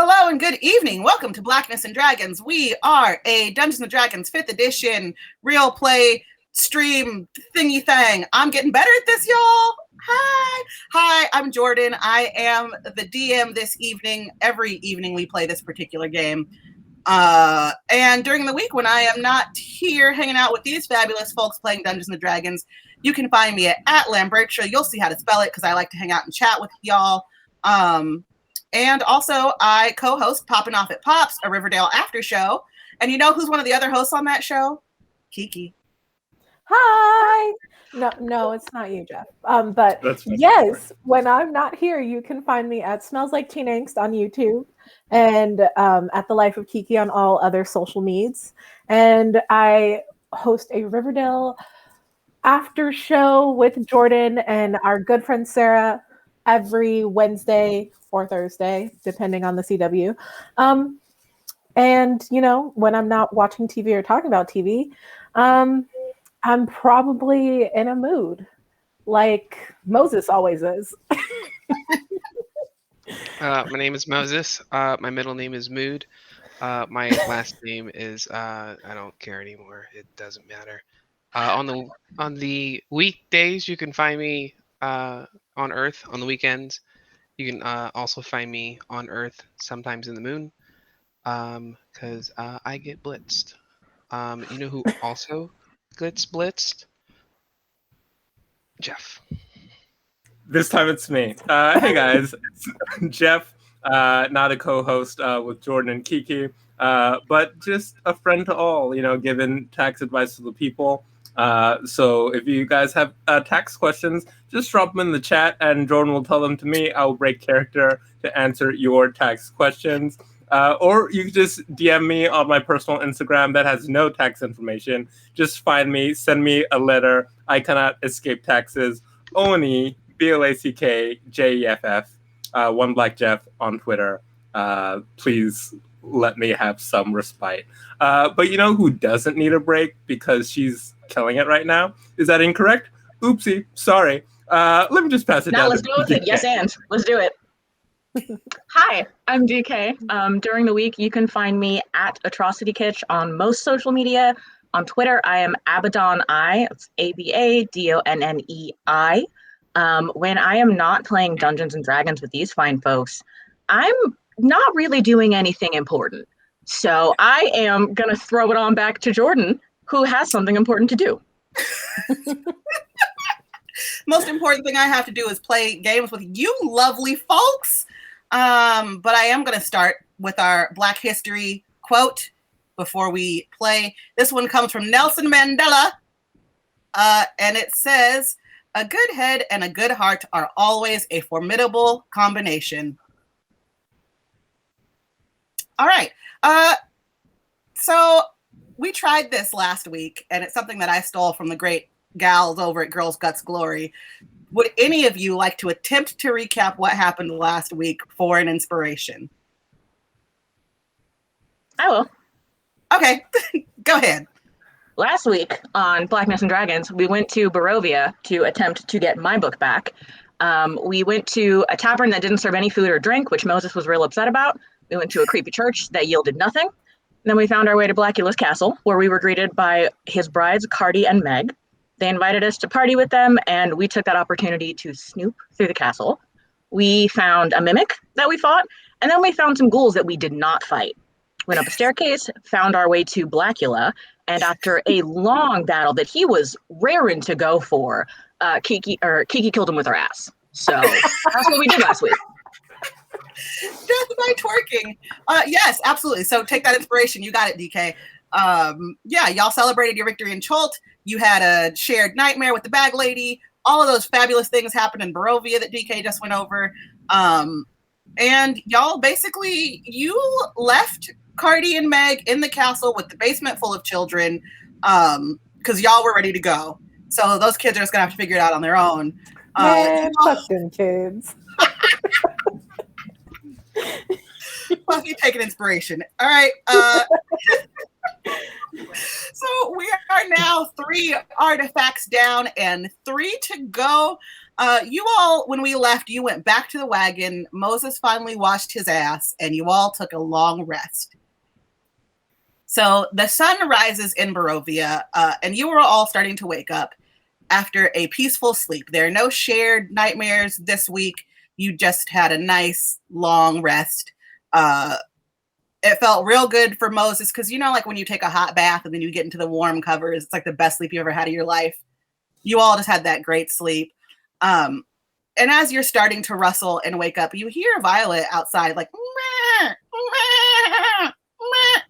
Hello and good evening. Welcome to Blackness and Dragons. We are a Dungeons and Dragons 5th edition real play stream thingy thing. I'm getting better at this, y'all. Hi, I'm Jordan. I am the DM this evening. Every evening we play this particular game. And during the week when I am not here hanging out with these fabulous folks playing Dungeons and Dragons, you can find me at Lambertia. You'll see how to spell it because I like to hang out and chat with y'all. And also, I co-host Poppin' Off at Pops, a Riverdale after show. And you know who's one of the other hosts on that show? Kiki. Hi. No, it's not you, Jeff. But yes, when I'm not here, you can find me at Smells Like Teen Angst on YouTube and at The Life of Kiki on all other social medias. And I host a Riverdale after show with Jordan and our good friend Sarah every Wednesday or Thursday, depending on the CW. And, you know, when I'm not watching TV or talking about TV, I'm probably in a mood, like Moses always is. My name is Moses. My middle name is Mood. My last name is I don't care anymore. It doesn't matter. On the weekdays, you can find me on Earth. On the weekends, you can also find me on Earth, sometimes in the moon, because I get blitzed. You know who also gets blitzed? Jeff. This time it's me. Hey guys, it's Jeff, not a co-host with Jordan and Kiki, but just a friend to all, you know, giving tax advice to the people. So if you guys have tax questions, just drop them in the chat and Jordan will tell them to me. I will break character to answer your tax questions. Or you can just DM me on my personal Instagram that has no tax information. Just find me, send me a letter. I cannot escape taxes. Oni, BLACKJEFF, One Black Jeff on Twitter. Please let me have some respite. But you know who doesn't need a break because she's killing it right now? Is that incorrect? Oopsie, sorry. Let me just pass it down. Let's go with it. Yes, and let's do it. Hi, I'm DK. During the week, you can find me at Atrocity Kitsch on most social media. On Twitter, I am AbadonI. It's ABADONNEI. When I am not playing Dungeons and Dragons with these fine folks, I'm not really doing anything important. So I am going to throw it on back to Jordan, who has something important to do. Most important thing I have to do is play games with you lovely folks. But I am going to start with our Black History quote before we play. This one comes from Nelson Mandela, and it says, "A good head and a good heart are always a formidable combination." All right. So we tried this last week, and it's something that I stole from the great gals over at Girls Guts Glory. Would any of you like to attempt to recap what happened last week for an inspiration? I will. Okay, go ahead. Last week on Blackness and Dragons, we went to Barovia to attempt to get my book back. We went to a tavern that didn't serve any food or drink, which Moses was real upset about. We went to a creepy church that yielded nothing. And then we found our way to Blackula's castle, where we were greeted by his brides, Cardi and Meg. They invited us to party with them, and we took that opportunity to snoop through the castle. We found a mimic that we fought, and then we found some ghouls that we did not fight. Went up a staircase, found our way to Blackula, and after a long battle that he was raring to go for, Kiki killed him with her ass. So that's what we did last week. Death by twerking. Yes, absolutely. So take that inspiration. You got it, DK. Yeah, y'all celebrated your victory in Cholt. You had a shared nightmare with the bag lady. All of those fabulous things happened in Barovia that DK just went over. And y'all basically, you left Cardi and Meg in the castle with the basement full of children because y'all were ready to go. So those kids are just going to have to figure it out on their own. Man, fuck them kids. Well, you take an inspiration. All right. So we are now 3 artifacts down and 3 to go. You all, when we left, you went back to the wagon. Moses finally washed his ass, and you all took a long rest. So the sun rises in Barovia, and you are all starting to wake up after a peaceful sleep. There are no shared nightmares this week. You just had a nice long rest. It felt real good for Moses because, you know, like when you take a hot bath and then you get into the warm covers, it's like the best sleep you ever had in your life. You all just had that great sleep. And as you're starting to rustle and wake up, you hear Violet outside like, meh, meh, meh.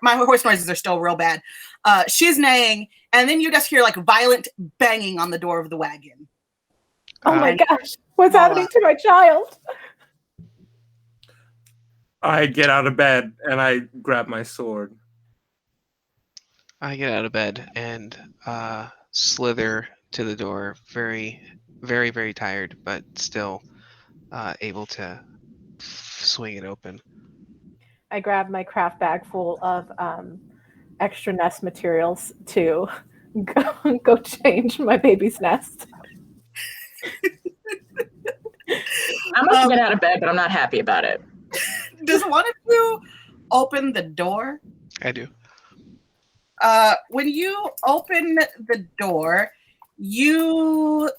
My horse noises are still real bad. She's neighing, and then you just hear like violent banging on the door of the wagon. Oh my gosh, what's happening to my child? I get out of bed and I grab my sword. I get out of bed and slither to the door, very, very, very tired, but still able to swing it open. I grab my craft bag full of extra nest materials to go change my baby's nest. I'm going to get out of bed, but I'm not happy about it. Does one of you open the door? I do. When you open the door, you...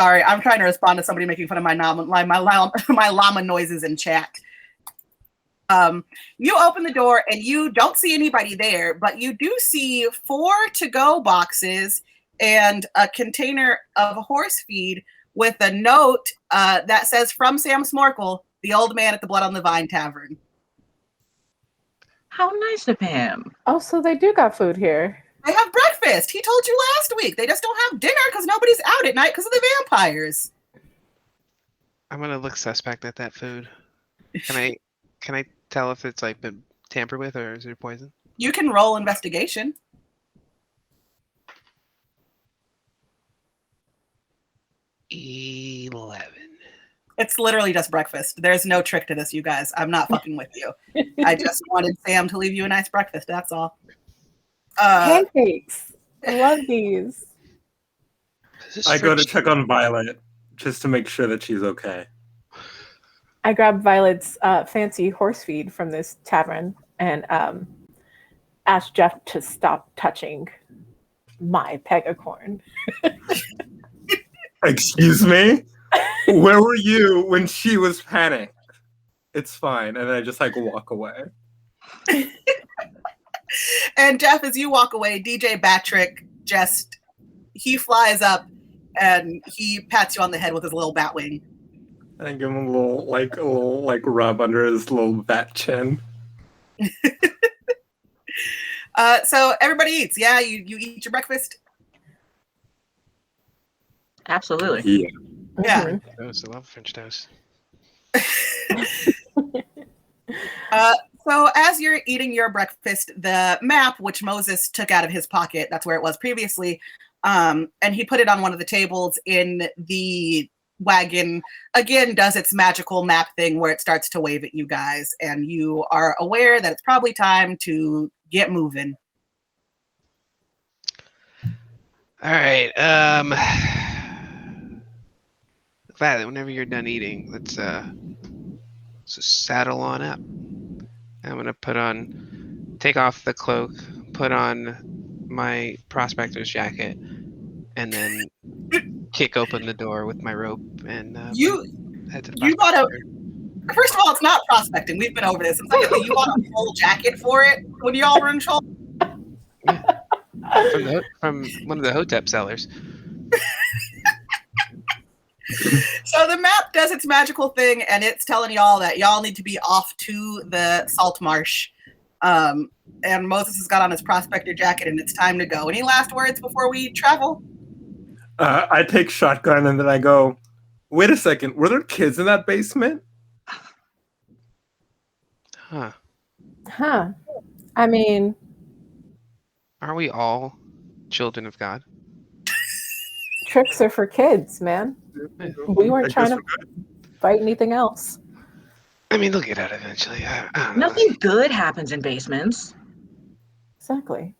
Sorry, I'm trying to respond to somebody making fun of my llama noises in chat. You open the door and you don't see anybody there, but you do see 4 to-go boxes and a container of horse feed with a note that says, "From Sam Smorkle, the old man at the Blood on the Vine Tavern." How nice of him. Oh, so they do got food here. They have breakfast. He told you last week. They just don't have dinner because nobody's out at night because of the vampires. I'm gonna look suspect at that food. Can I tell if it's like been tampered with or is it poison? You can roll investigation. 11. It's literally just breakfast. There's no trick to this, you guys. I'm not fucking with you. I just wanted Sam to leave you a nice breakfast. That's all. Pancakes. I love these. I go to check on Violet just to make sure that she's okay. I grab Violet's fancy horse feed from this tavern and ask Jeff to stop touching my pegacorn. Excuse me? Where were you when she was panicked? It's fine. And I just like walk away. And Jeff, as you walk away, DJ Batrick he flies up and he pats you on the head with his little bat wing. I give him a little rub under his little bat chin. So everybody eats, yeah? You eat your breakfast? Absolutely. Yeah. Yeah. I love French toast. So as you're eating your breakfast, the map, which Moses took out of his pocket, that's where it was previously, and he put it on one of the tables in the wagon, again, does its magical map thing where it starts to wave at you guys, and you are aware that it's probably time to get moving. All right. Violet, whenever you're done eating, let's just saddle on up. I'm gonna take off the cloak, put on my prospector's jacket, and then kick open the door with my rope and head to the prospector. First of all, it's not prospecting. We've been over this. And secondly, you bought a full jacket for it when you all were in trouble. Yeah. From one of the Hotep sellers. So the map does its magical thing, and it's telling y'all that y'all need to be off to the salt marsh. And Moses has got on his prospector jacket, and it's time to go. Any last words before we travel? I take shotgun, and then I go, wait a second, were there kids in that basement? Huh. I mean... Are we all children of God? Tricks are for kids, man. We weren't trying to fight anything else. I mean, they'll get out eventually. I don't know. Nothing good happens in basements. Exactly.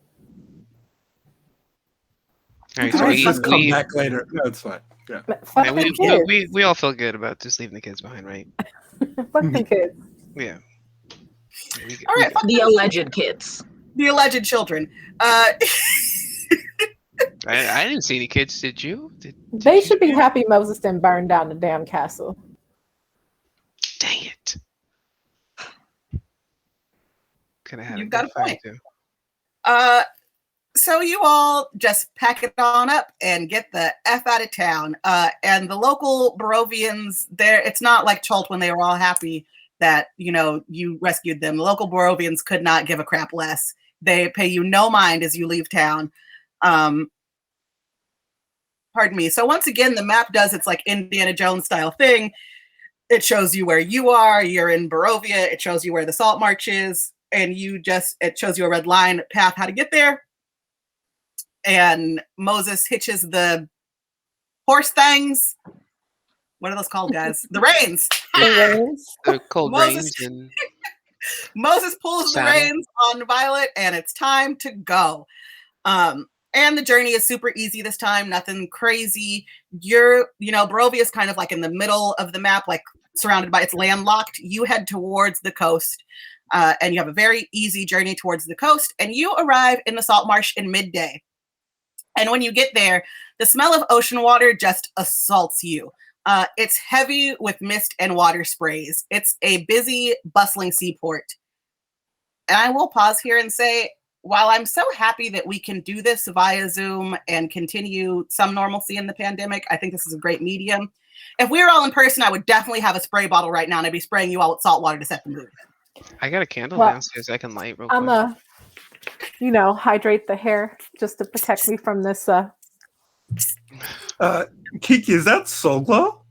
All right, You so can just come we, back later. No, it's fine. Yeah. Fuck yeah, them kids. we all feel good about just leaving the kids behind, right? Fuck them kids. Yeah. All right, fuck The them alleged kids. the alleged children. I didn't see any kids. Did you? They you should be see? happy Moses didn't burn down the damn castle. Dang it! Could have had You've a got good a fight point. too. So you all just pack it on up and get the F out of town. And the local Barovians, it's not like Chult when they were all happy that, you rescued them. The local Barovians could not give a crap less. They pay you no mind as you leave town. Pardon me. So once again, the map does its like Indiana Jones style thing. It shows you where you are. You're in Barovia. It shows you where the Salt March is. And it shows you a red line path how to get there. And Moses hitches the horse things. What are those called, guys? The reins. The reins. The cold Moses- rains and Moses pulls Saddle. the reins on Violet, and it's time to go. And the journey is super easy this time. Nothing crazy. Barovia is kind of like in the middle of the map, like surrounded by, it's landlocked. You head towards the coast, and you have a very easy journey towards the coast. And you arrive in the Salt Marsh in midday. And when you get there, the smell of ocean water just assaults you. It's heavy with mist and water sprays. It's a busy, bustling seaport. And I will pause here and say, while I'm so happy that we can do this via Zoom and continue some normalcy in the pandemic, I think this is a great medium. If we were all in person, I would definitely have a spray bottle right now, and I'd be spraying you all with salt water to set the mood. I got a candle Well, downstairs I can light real I'm quick. Hydrate the hair just to protect me from this. Kiki, is that Soul Glow?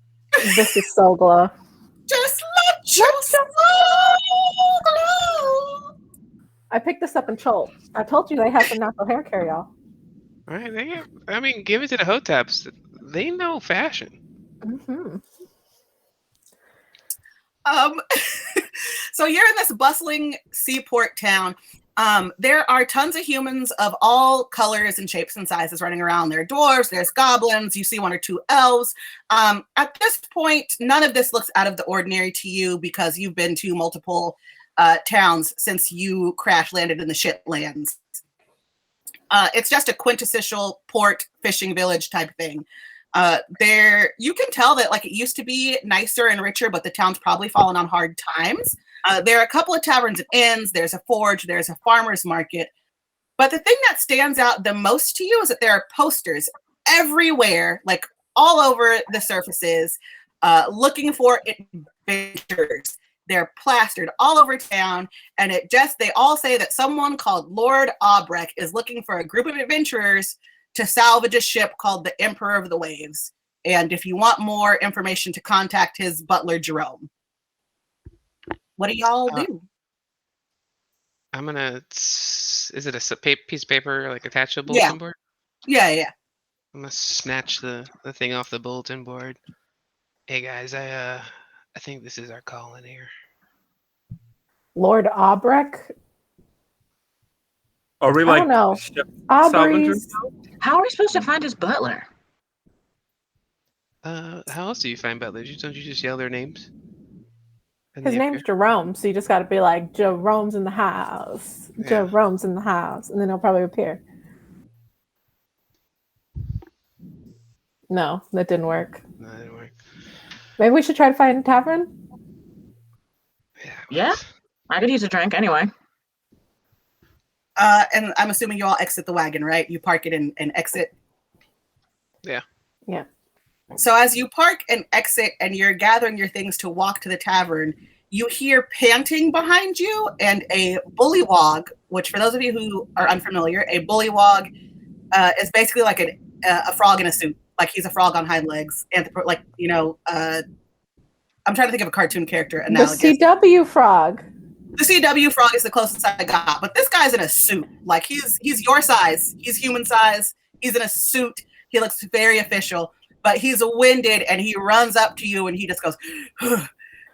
This is so glow. Just let your soul glow. I picked this up in Chult. I told you they have some natural hair care, y'all. All right, give it to the Hoteps. They know fashion. Mm-hmm. So you're in this bustling seaport town. There are tons of humans of all colors and shapes and sizes running around. There are dwarves, there's goblins, you see one or two elves. At this point, none of this looks out of the ordinary to you because you've been to multiple towns since you crash landed in the shitlands. It's just a quintessential port fishing village type thing. You can tell that like it used to be nicer and richer, but the town's probably fallen on hard times. There are a couple of taverns and inns. There's a forge. There's a farmer's market. But the thing that stands out the most to you is that there are posters everywhere, like all over the surfaces, looking for adventures. They're plastered all over town, and they all say that someone called Lord Aubrek is looking for a group of adventurers to salvage a ship called the Emperor of the Waves. And if you want more information, to contact his butler, Jerome. What do y'all do? I'm gonna. Is it a piece of paper like attached to a bulletin board? Yeah. I'm gonna snatch the thing off the bulletin board. Hey guys, I think this is our calling here. Lord Aubrek? Are we I like don't know. ship Aubrey's. salvagers? How are we supposed to find his butler? How else do you find butlers? Don't you just yell their names? And His they name's appear? Jerome, so you just got to be like, Jerome's in the house. Yeah. Jerome's in the house. And then he'll probably appear. No, that didn't work. No, that didn't work. Maybe we should try to find a tavern? Yeah. I could use a drink anyway. And I'm assuming you all exit the wagon, right? You park it and exit. Yeah. Yeah. So as you park and exit and you're gathering your things to walk to the tavern, you hear panting behind you and a bullywog, which for those of you who are unfamiliar, a bullywog is basically like a frog in a suit. Like he's a frog on hind legs. I'm trying to think of a cartoon character analogous. The CW frog. The CW frog is the closest I got, but this guy's in a suit. Like he's your size. He's human size. He's in a suit. He looks very official, but he's winded and he runs up to you and he just goes,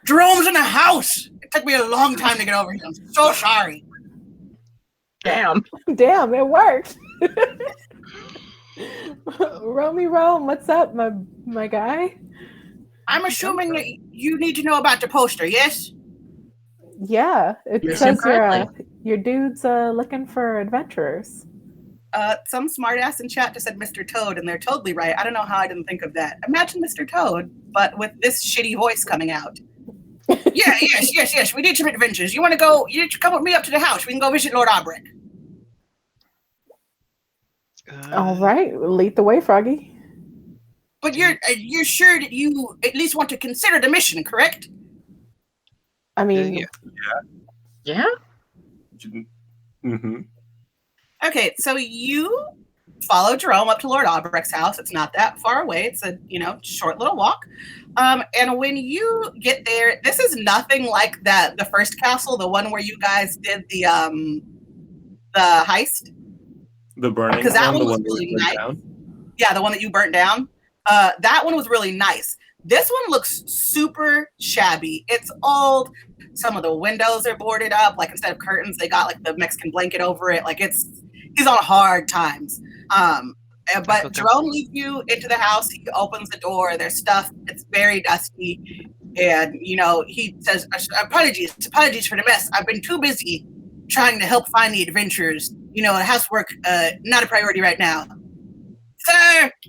Jerome's in the house. It took me a long time to get over here. I'm so sorry. Damn. Damn, it worked. Romy Rome, what's up, my guy? I'm assuming that you need to know about the poster, yes? Yeah, it Yes, says correctly. your dude's looking for adventurers. Some smartass in chat just said Mr. Toad, and they're totally right. I don't know how I didn't think of that. Imagine Mr. Toad, but with this shitty voice coming out. Yeah, yes. We need some adventures. You need to come with me up to the house. We can go visit Lord Albrecht. All right, lead the way, Froggy. But you're sure that you at least want to consider the mission, correct? I mean, Yeah? Mm-hmm. Okay, so you follow Jerome up to Lord Albrecht's house. It's not that far away. It's a short little walk. And when you get there, this is nothing like the first castle, the one where you guys did the heist. The burning, because that one was that really burned nice. down? Yeah, the one that you burnt down. That one was really nice. This one looks super shabby. It's old. Some of the windows are boarded up. Like instead of curtains, they got like the Mexican blanket over it. Like he's on hard times. But Jerome leads you into the house. He opens the door. There's stuff. It's very dusty. And, he says, apologies for the mess. I've been too busy trying to help find the adventurers. Housework, not a priority right now.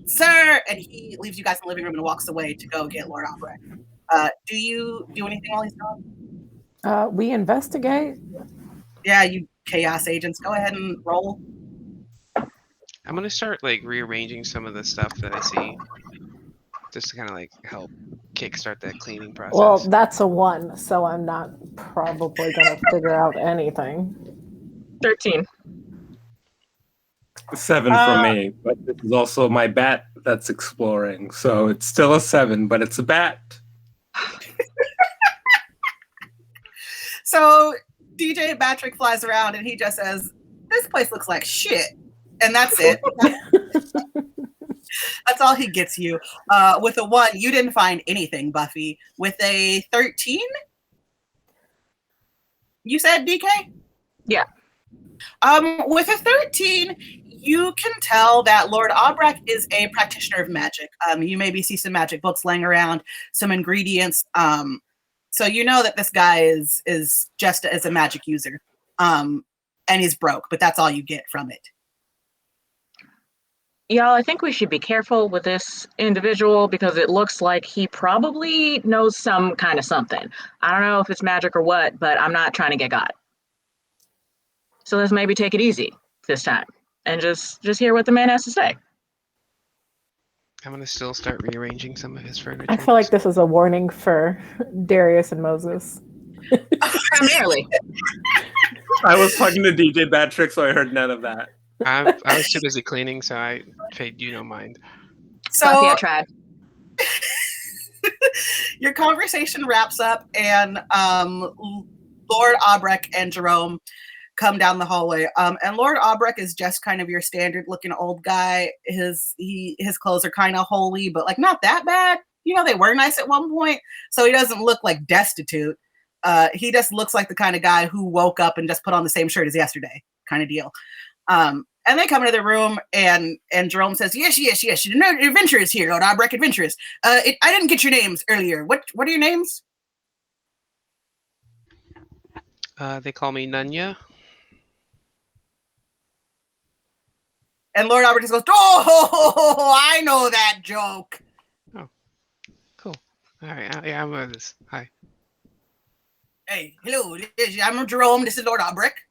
Sir! And he leaves you guys in the living room and walks away to go get Lord Albrecht. Do you do anything while he's gone? We investigate. Yeah, you chaos agents. Go ahead and roll. I'm gonna start rearranging some of the stuff that I see, just to kind of help kickstart that cleaning process. Well, that's a 1, so I'm not probably gonna figure out anything. 13. 7 for me, but this is also my bat that's exploring, so it's still a 7, but it's a bat. So DJ Patrick flies around and he just says, "This place looks like shit," and that's it. That's all he gets you. With a 1, you didn't find anything, Buffy. With a 13, you said, DK? Yeah. With a 13, you can tell that Lord Albrecht is a practitioner of magic. You maybe see some magic books laying around, some ingredients. So you know that this guy is just as a magic user. And he's broke, but that's all you get from it. Y'all, I think we should be careful with this individual because it looks like he probably knows some kind of something. I don't know if it's magic or what, but I'm not trying to get got. So let's maybe take it easy this time and just hear what the man has to say. I'm gonna still start rearranging some of his furniture. I feel like this is a warning for Darius and Moses. Primarily. I was talking to DJ Patrick, so I heard none of that. I was too busy cleaning, so I paid you no mind. So Buffy, I tried. Your conversation wraps up, and Lord Albrecht and Jerome come down the hallway. And Lord Albrecht is just kind of your standard looking old guy. His clothes are kind of holy, but not that bad. They were nice at one point, so he doesn't look like destitute. He just looks like the kind of guy who woke up and just put on the same shirt as yesterday, kind of deal. And they come into the room, and Jerome says, yes, adventurers here, Lord Albrecht, adventurers. I didn't get your names earlier. What are your names? They call me Nunya. And Lord Albrecht just goes, "Oh, I know that joke." Oh, cool. All right, yeah, I'm with this. Hi. Hey, hello, I'm Jerome. This is Lord Albrecht.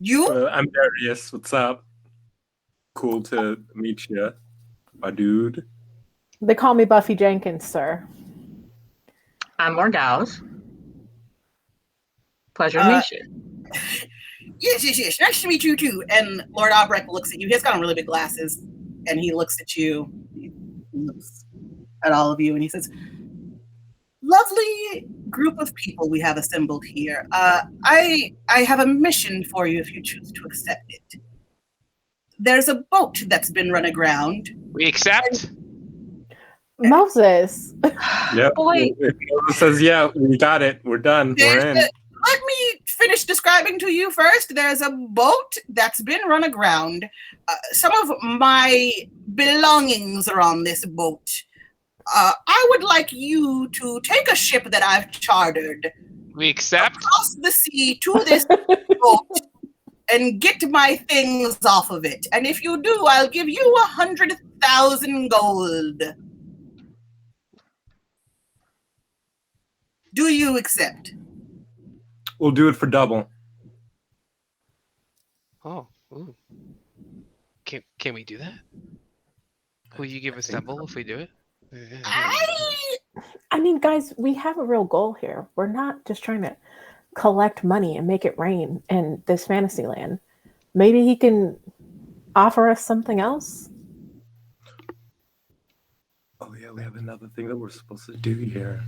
You? I'm Darius. What's up? Cool to meet you, my dude. They call me Buffy Jenkins, sir. I'm Morgause. Pleasure to meet you. Yes. Nice to meet you too. And Lord Albrecht looks at you. He's got on really big glasses, and he looks at you. He looks at all of you, and he says, "Lovely group of people we have assembled here. I have a mission for you if you choose to accept it. There's a boat that's been run aground." We accept. Moses. Yep. Boy. Moses says, "Yeah, we got it. We're done. We're in." Let me finish describing to you first. There's a boat that's been run aground. Some of my belongings are on this boat. I would like you to take a ship that I've chartered, We accept. cross the sea to this boat, and get my things off of it. And if you do, I'll give you 100,000 gold. Do you accept? We'll do it for double. Oh, ooh. Can we do that? Will you give us double if we do it? I mean, guys, we have a real goal here. We're not just trying to collect money and make it rain in this fantasy land. Maybe he can offer us something else. Oh yeah, we have another thing that we're supposed to do here.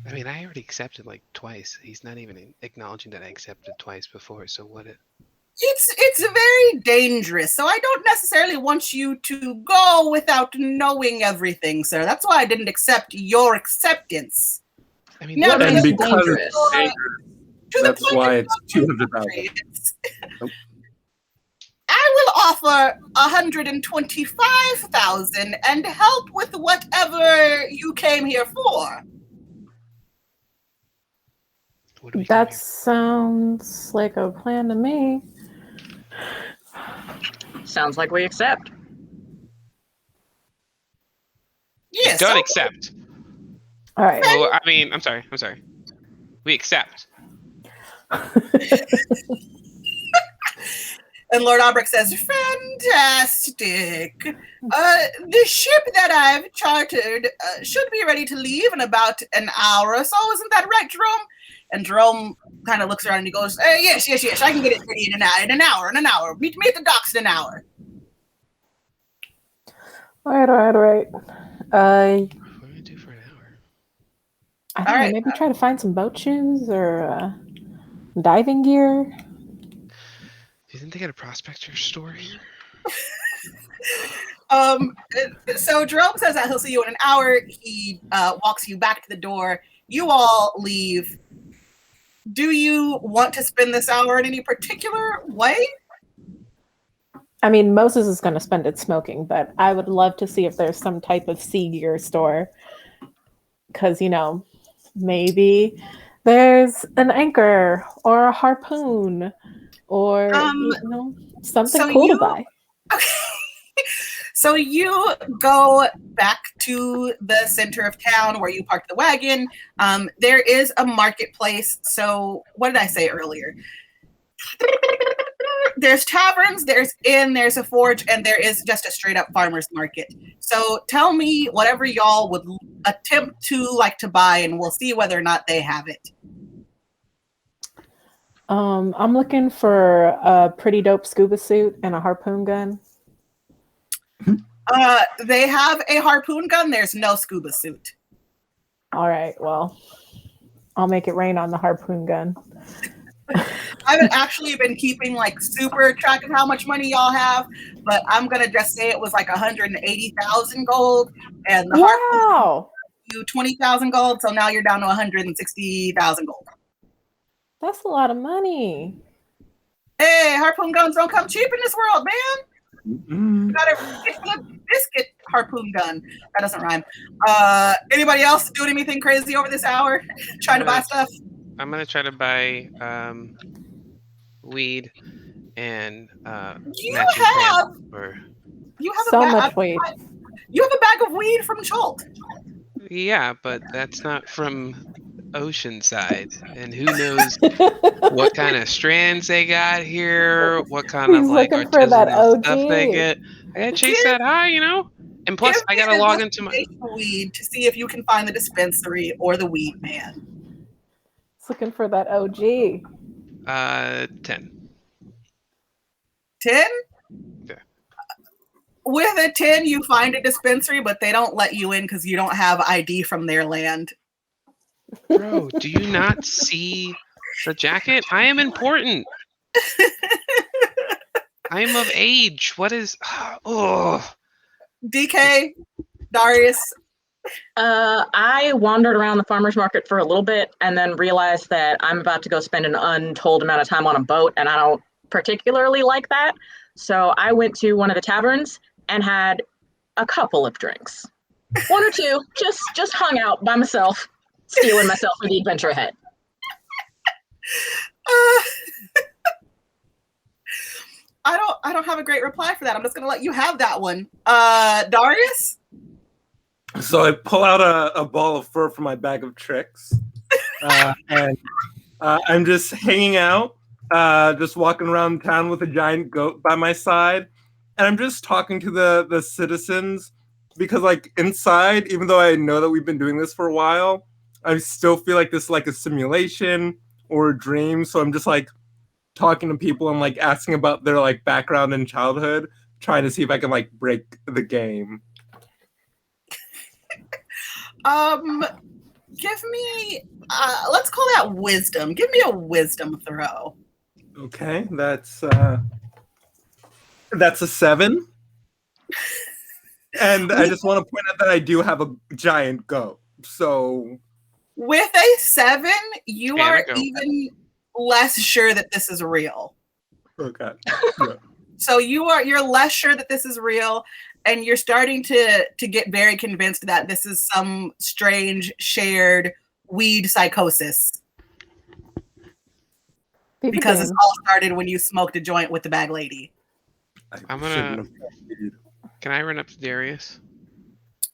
I mean, I already accepted like twice. He's not even acknowledging that I accepted twice before. So what? It's very dangerous, so I don't necessarily want you to go without knowing everything, sir. That's why I didn't accept your acceptance. I mean, Now, And It's because dangerous. it's dangerous, To the that's point why of it's 200,000. Nope. I will offer 125,000 and help with whatever you came here for. what do we That do sounds like a plan to me. Sounds like we accept. here? Yes. Don't accept. All right. Oh, I mean, I'm sorry. We accept. And Lord Albrecht says, fantastic. The ship that I've chartered should be ready to leave in about an hour or so. Isn't that right, Jerome? And Jerome kind of looks around and he goes, yes. I can get it ready in an hour. Meet me at the docks in an hour. All right. What do we do for an hour? I don't All know, right. maybe try to find some boat shoes or diving gear. Do you think they got a prospector store here? So Jerome says that he'll see you in an hour. He walks you back to the door. You all leave. Do you want to spend this hour in any particular way? I mean, Moses is going to spend it smoking, but I would love to see if there's some type of sea gear store. Because, maybe there's an anchor or a harpoon or, something so cool to you- buy. Okay. So you go back to the center of town where you parked the wagon. There is a marketplace. So what did I say earlier? There's taverns, there's inn, there's a forge, and there is just a straight up farmer's market. So tell me whatever y'all would attempt to like to buy, and we'll see whether or not they have it. I'm looking for a pretty dope scuba suit and a harpoon gun. They have a harpoon gun. There's no scuba suit. All right, well, I'll make it rain on the harpoon gun. I haven't actually been keeping like super track of how much money y'all have, but I'm gonna just say it was like 180,000 gold, and the harpoon Wow, you 20,000 gold. So now you're down to 160,000 gold. that's a lot of money. Hey, harpoon guns don't come cheap in this world, man. Mm-mm. You got a biscuit harpoon gun. That doesn't rhyme. Anybody else doing anything crazy over this hour? Trying to buy stuff? I'm gonna try to buy weed and You matching have pants or So much weed. You have a bag of weed from Cholt. yeah, but that's not from Oceanside, and who knows what kind of strands they got here, what kind He's of like looking for that artisanal stuff they OG. get. I gotta chase that high, And plus, I gotta log into my weed to see if you can find the dispensary or the weed man. He's looking for that OG. 10. 10? Yeah. With a 10, you find a dispensary, but they don't let you in because you don't have ID from their land. Bro, do you not see the jacket? I am important. I am of age. What is? Oh. DK, Darius. I wandered around the farmer's market for a little bit and then realized that I'm about to go spend an untold amount of time on a boat, and I don't particularly like that. So I went to one of the taverns and had a couple of drinks. One or two, just hung out by myself, steeling myself for the adventure ahead. I don't have a great reply for that. I'm just gonna let you have that one. Darius? So I pull out a ball of fur from my bag of tricks, and I'm just hanging out, just walking around town with a giant goat by my side, and I'm just talking to the citizens because, like, inside, even though I know that we've been doing this for a while, I still feel like this is like a simulation or a dream. So I'm just like talking to people and like asking about their like background and childhood, trying to see if I can like break the game. Give me let's call that wisdom. Give me a wisdom throw. Okay, that's a 7. And I just want to point out that I do have a giant goat. So with a 7, you are even less sure that this is real. Okay. Yeah. So you're less sure that this is real, and you're starting to get very convinced that this is some strange shared weed psychosis. Because it's all started when you smoked a joint with the bag lady. Can I run up to Darius?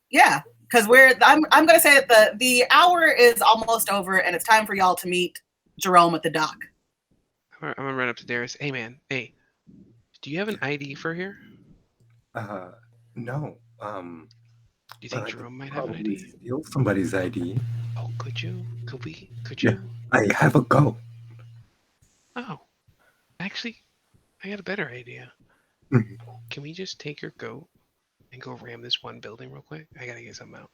Yeah, because I'm gonna say that the hour is almost over, and it's time for y'all to meet Jerome at the dock. I'm gonna run up to Darius. Hey man, hey, do you have an ID for here? No. Do you think Jerome might have an ID? Steal somebody's ID. Oh, could you? Could you? I have a goat. Oh, actually, I got a better idea. Mm-hmm. Can we just take your goat and go ram this one building real quick? I gotta get something out.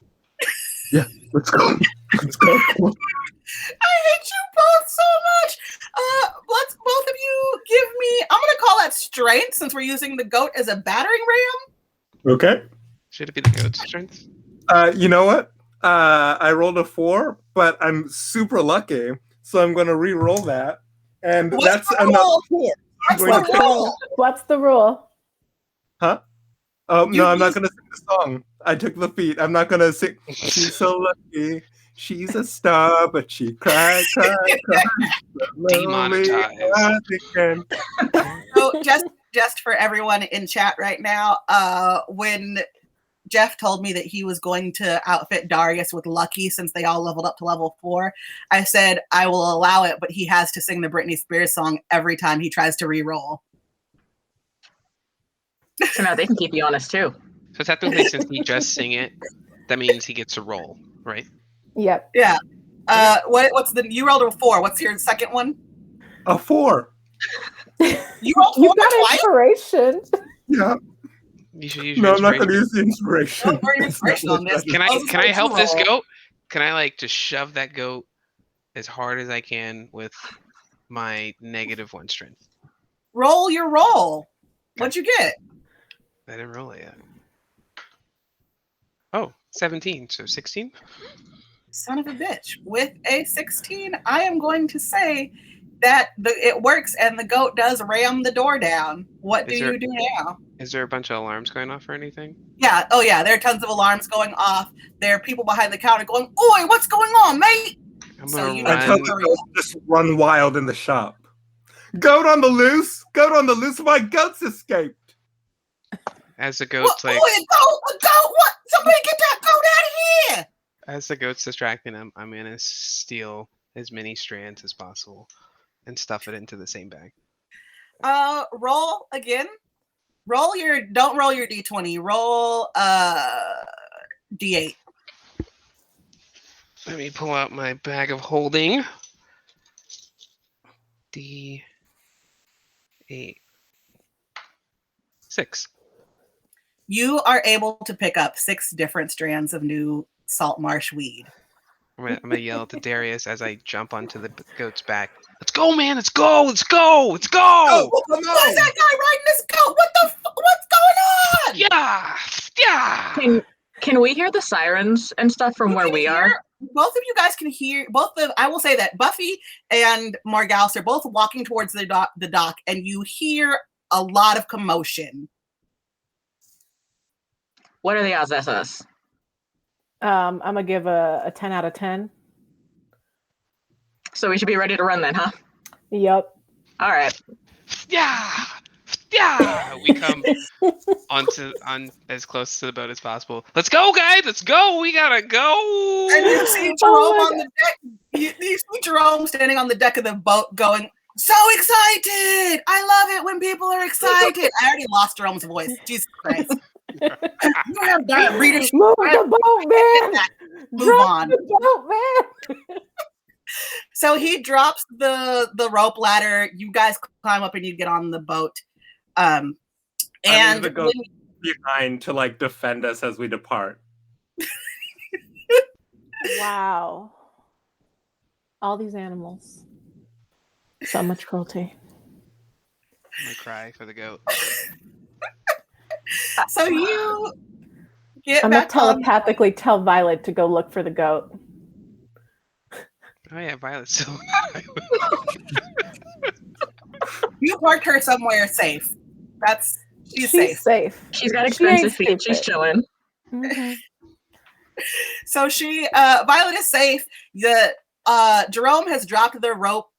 Yeah, let's go. Let's go. I hate you both so much. Let's both of you give me. I'm gonna call that strength since we're using the goat as a battering ram. Okay. Should it be the goat's strength? You know what? I rolled a 4, but I'm super lucky, so I'm gonna re-roll that, and that's another 4. What's the rule? Huh? Oh, no, I'm not going to sing the song. I took the feat. I'm not going to sing. She's so lucky. She's a star, but she cried. Demonetized. So just for everyone in chat right now, when Jeff told me that he was going to outfit Darius with Lucky since they all leveled up to level 4, I said I will allow it, but he has to sing the Britney Spears song every time he tries to re-roll. So now they can keep you honest too. So technically, since he just sing it, that means he gets a roll, right? Yep. Yeah. What's you rolled a 4? What's your second one? A 4. You rolled 4 You got twice? Inspiration. Yeah. You should use No, your I'm not going to inspiration. use the inspiration. Don't burn your inspiration on this. Can I help this goat? Can I like just shove that goat as hard as I can with my -1 strength? Roll your roll. What'd you get? I didn't roll it yet. Oh, 17, so 16? Son of a bitch. With a 16, I am going to say that it works and the goat does ram the door down. What do you do now? Is there a bunch of alarms going off or anything? Yeah. Oh, yeah. There are tons of alarms going off. There are people behind the counter going, "Oi, what's going on, mate?" Just run wild in the shop. Goat on the loose! Goat on the loose! My goats escaped! As the goat's a goat! What? Somebody get that goat out of here! As the goat's distracting him, I'm gonna steal as many strands as possible and stuff it into the same bag. Roll again. Don't roll your D20. Roll D8. Let me pull out my bag of holding. D8. 6. You are able to pick up 6 different strands of new salt marsh weed. I'm gonna yell to Darius as I jump onto the goat's back. Let's go, man! Let's go! Let's go! Let's go! Oh, why is that guy riding this goat? What's going on? Yeah! Can we hear the sirens and stuff from where we are? Both of you guys can hear. I will say that Buffy and Margals are both walking towards the dock, and you hear a lot of commotion. What are the odds that's us? I'm gonna give a 10 out of 10. So we should be ready to run then, huh? Yep. All right. Yeah. We come on as close to the boat as possible. Let's go, guys. Let's go. We gotta go. And you see Jerome on the deck. You see Jerome standing on the deck of the boat going, so excited. I love it when people are excited. I already lost Jerome's voice. Jesus Christ. You have diabetes. Move the boat, man. Move on. The boat, man. So he drops the rope ladder. You guys climb up and you get on the boat. And the goat behind to like defend us as we depart. Wow. All these animals. So much cruelty. I'm gonna cry for the goat. So you get I'm back gonna on. telepathically tell Violet to go look for the goat. Oh yeah, Violet's still. You parked her somewhere safe. She's safe. She's got expensive She ain't feet. She's chilling. Mm-hmm. So Violet is safe. Jerome has dropped the rope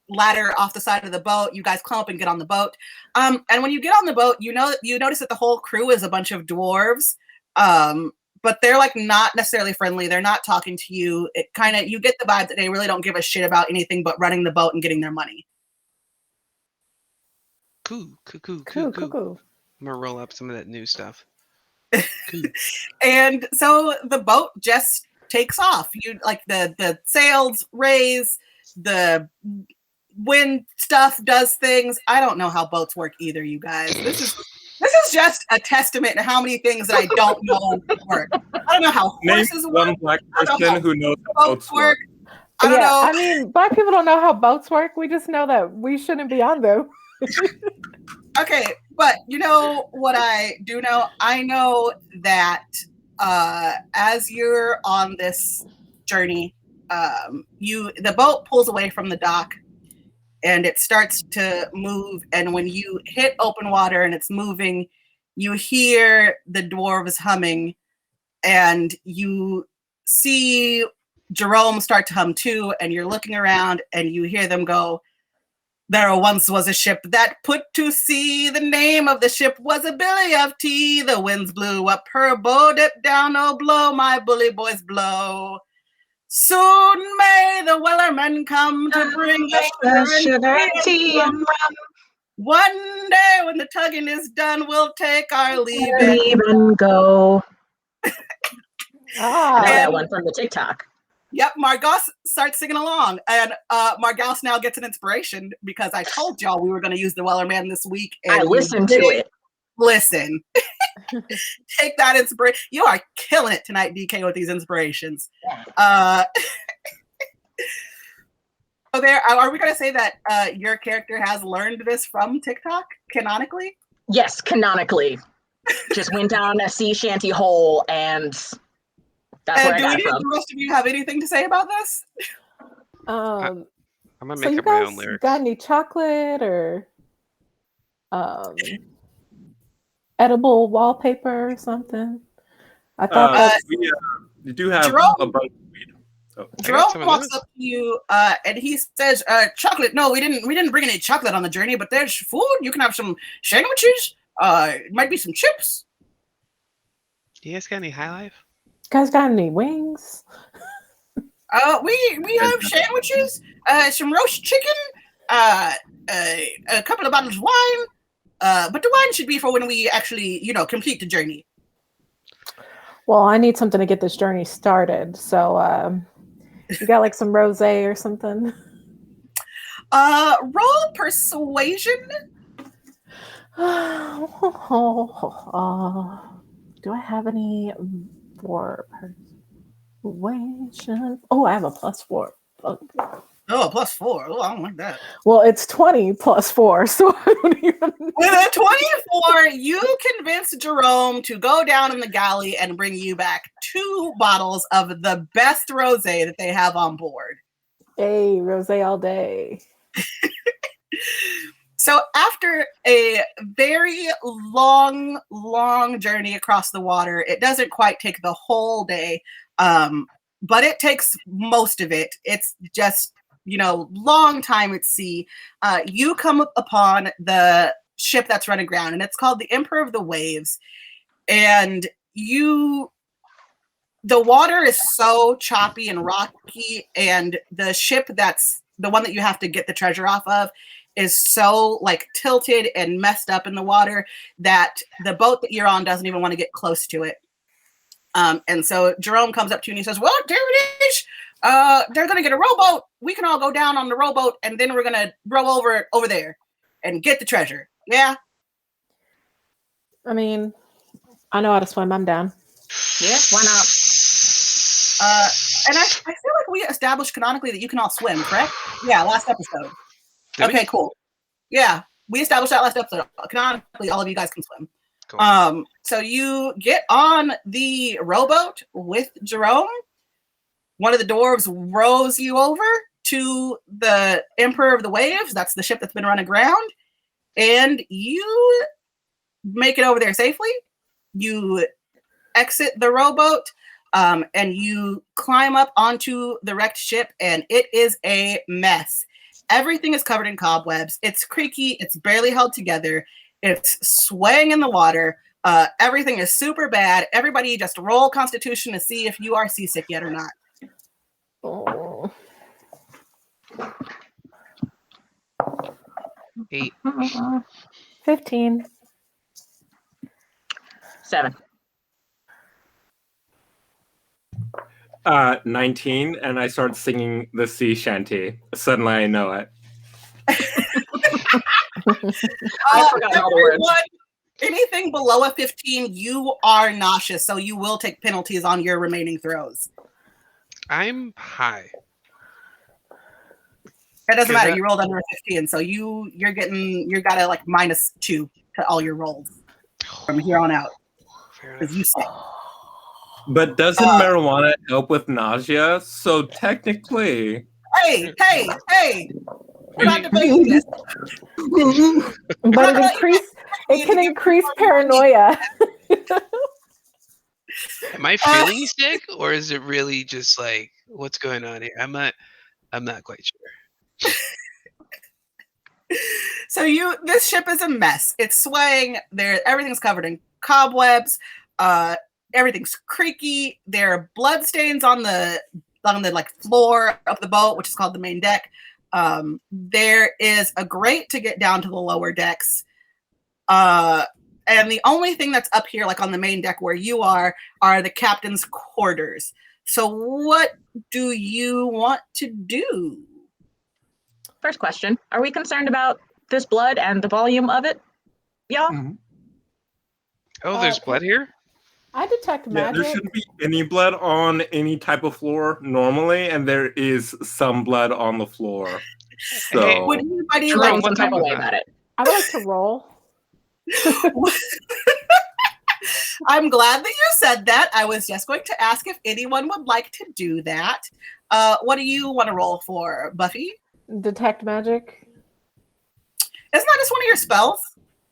ladder off the side of the boat. You guys climb up and get on the boat. And when you get on the boat, you notice that the whole crew is a bunch of dwarves. But they're like not necessarily friendly. They're not talking to you. You get the vibe that they really don't give a shit about anything but running the boat and getting their money. Cool. Cool. I'm gonna roll up some of that new stuff. Cool. And so the boat just takes off. You like the sails raise, the wind stuff does things. I don't know how boats work either, you guys. This is just a testament to how many things that I don't know work. I don't know how horses Name work. one black person who knows how boats work. I don't know. I mean, black people don't know how boats work. We just know that we shouldn't be on them. Okay, but you know what I do know? I know that as you're on this journey, the boat pulls away from the dock and it starts to move. And when you hit open water and it's moving, you hear the dwarves humming and you see Jerome start to hum too. And you're looking around and you hear them go, there once was a ship that put to sea. The name of the ship was a billy of tea. The winds blew up her bow, dip down, oh blow, my bully boys blow. Soon may the wellermen come to bring us sugar, tea, and rum. One day when the tugging is done, we'll take our leave and go. Ah. I know that one from the TikTok. Yep, Margos starts singing along, and Margos now gets an inspiration because I told y'all we were going to use the Wellerman this week. And I listened to it. Listen, take that inspiration. You are killing it tonight, DK, with these inspirations. Okay, are we going to say that your character has learned this from TikTok canonically? Yes, canonically. Just went down a sea shanty hole and... That's where I got it from. Do the rest of you have anything to say about this? I'm gonna So make you up my guys own lyrics. got any chocolate or edible wallpaper or something? I thought we do have Jerome, a bunch of weed. So. Jerome walks up to you and he says, chocolate. No, we didn't bring any chocolate on the journey, but there's food. You can have some sandwiches. It might be some chips. You guys got any High Life? guys got any wings? We have sandwiches, some roast chicken, a couple of bottles of wine. But the wine should be for when we actually, complete the journey. Well, I need something to get this journey started. So, you got like some rosé or something? Roll persuasion. Do I have any for persuasion? Oh, I have a +4. Oh, +4. Oh, I don't like that. Well, it's 20 +4, so I don't even... With a 24, you convince Jerome to go down in the galley and bring you back 2 bottles of the best rosé that they have on board. Hey, rosé all day. So after a very long journey across the water, it doesn't quite take the whole day, but it takes most of it. It's just, long time at sea. You come upon the ship that's run aground, and it's called the Emperor of the Waves. And the water is so choppy and rocky, and the ship that's the one that you have to get the treasure off of is so like tilted and messed up in the water that the boat that you're on doesn't even want to get close to it. And so Jerome comes up to you and he says, well, there it is. They're going to get a rowboat. We can all go down on the rowboat, and then we're going to row over there and get the treasure. Yeah. I mean, I know how to swim. I'm down. Yeah, why not? And I feel like we established canonically that you can all swim, correct? Yeah, last episode. Okay, cool. Yeah, we established that last episode. Canonically, all of you guys can swim. Cool. So you get on the rowboat with Jerome. One of the dwarves rows you over to the Emperor of the Waves. That's the ship that's been run aground. And you make it over there safely. You exit the rowboat, and you climb up onto the wrecked ship, and it is a mess. Everything is covered in cobwebs. It's creaky. It's barely held together. It's swaying in the water. Everything is super bad. Everybody just roll Constitution to see if you are seasick yet or not. Oh. 8. 15. 7. 19, and I start singing the sea shanty. Suddenly I know it. I forgot all the words. Anything below a 15, you are nauseous, so you will take penalties on your remaining throws. I'm high. It doesn't matter. You rolled under a 15, so you got a like -2 to all your rolls from here on out. Because you sick. But doesn't marijuana help with nausea? So technically... Hey! We're not debating this. But it can increase paranoia. Am I feeling sick, or is it really just like, what's going on here? I'm not quite sure. So this ship is a mess. It's swaying. Everything's covered in cobwebs. Everything's creaky. There are blood stains on the like floor of the boat, which is called the main deck. There is a grate to get down to the lower decks. And the only thing that's up here, like on the main deck where you are the captain's quarters. So what do you want to do? First question. Are we concerned about this blood and the volume of it? Yeah. Mm-hmm. Oh, there's blood here? I detect magic. Yeah, there shouldn't be any blood on any type of floor normally, and there is some blood on the floor. So Hey, Would anybody Jerome's like one type of way about it. I would like to roll. I'm glad that you said that. I was just going to ask if anyone would like to do that. What do you want to roll for, Buffy? Detect magic. Isn't that just one of your spells?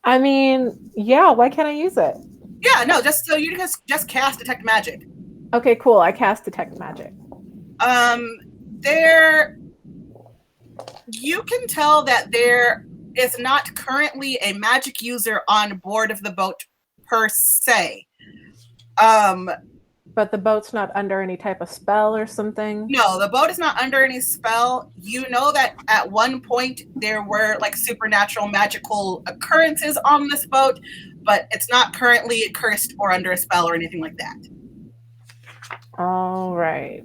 I mean, yeah, why can't I use it? Yeah, no, just so you just cast Detect Magic. Okay, cool. I cast Detect Magic. You can tell that there is not currently a magic user on board of the boat per se. But the boat's not under any type of spell or something? No, the boat is not under any spell. You know that at one point there were like supernatural magical occurrences on this boat, but it's not currently cursed or under a spell or anything like that. All right.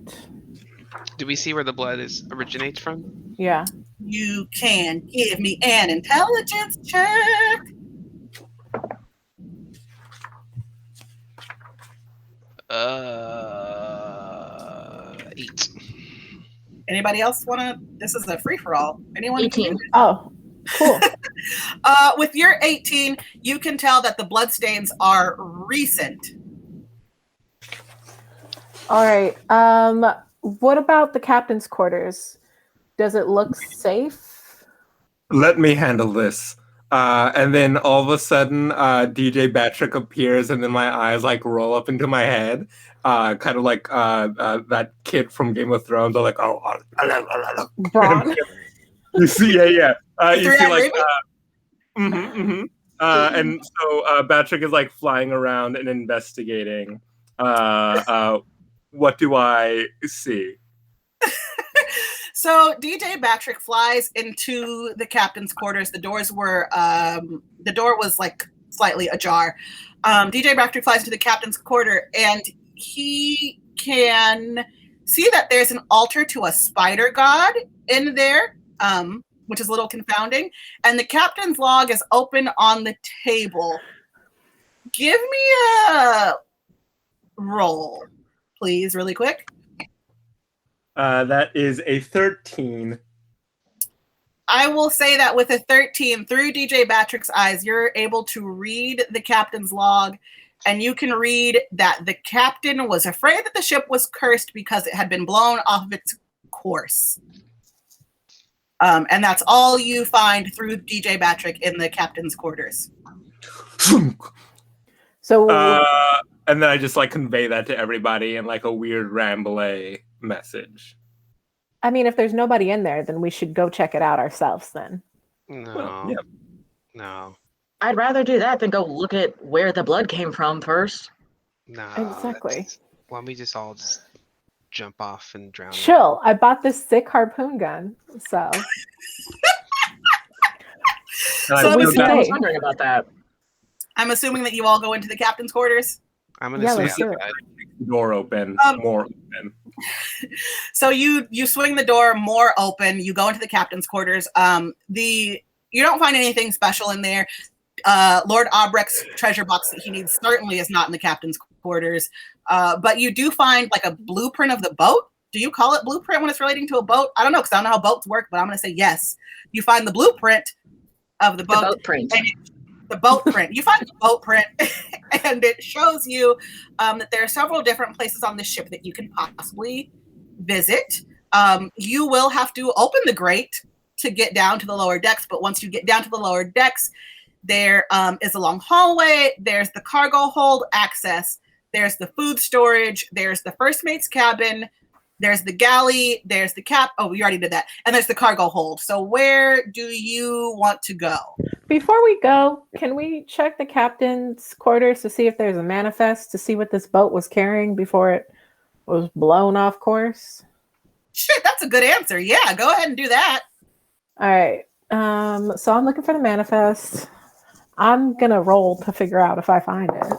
Do we see where the blood originates from? Yeah. You can give me an intelligence check. Uh, 8. Anybody else want to? This is a free-for-all. Anyone? 18. Oh, cool. With your 18, you can tell that the bloodstains are recent. All right. What about the captain's quarters? Does it look safe? let me handle this. And then all of a sudden, DJ Batrick appears, and then my eyes like roll up into my head, kind of like that kid from Game of Thrones. They're like, oh, Braun. you see, yeah. You see, like, Raven? and so Batrick is like flying around and investigating. What do I see? So DJ Batrick flies into the captain's quarters. The door was like slightly ajar. DJ Batrick flies into the captain's quarter, and he can see that there's an altar to a spider god in there, which is a little confounding. And the captain's log is open on the table. Give me a roll, please, really quick. That is a 13. I will say that with a 13, through DJ Batrick's eyes, you're able to read the captain's log, and you can read that the captain was afraid that the ship was cursed because it had been blown off of its course. And that's all you find through DJ Batrick in the captain's quarters. So, and then I just like convey that to everybody in like a weird ramblay message. I mean, if there's nobody in there, then we should go check it out ourselves then. No. Well, yeah. No. I'd rather do that than go look at where the blood came from first. No. Exactly. Why don't we just all just jump off and drown? Chill. I bought this sick harpoon gun, so. So I was wondering about that. I'm assuming that you all go into the captain's quarters. I'm gonna say let's do it. The door open, more open. So you swing the door more open. You go into the captain's quarters. You don't find anything special in there. Lord Obrecht's treasure box that he needs certainly is not in the captain's quarters. But you do find like a blueprint of the boat. Do you call it blueprint when it's relating to a boat? I don't know, because I don't know how boats work, but I'm going to say yes. You find the blueprint of the boat. The boat print. The boat print. You find the boat print, and it shows you that there are several different places on the ship that you can possibly visit. You will have to open the grate to get down to the lower decks, but once you get down to the lower decks, there is a long hallway. There's the cargo hold access. There's the food storage. There's the first mate's cabin. There's the galley. There's the cap. Oh, we already did that. And there's the cargo hold. So where do you want to go? Before we go, can we check the captain's quarters to see if there's a manifest to see what this boat was carrying before it was blown off course? Shit, that's a good answer. Yeah, go ahead and do that. All right. So I'm looking for the manifest. I'm gonna roll to figure out if I find it.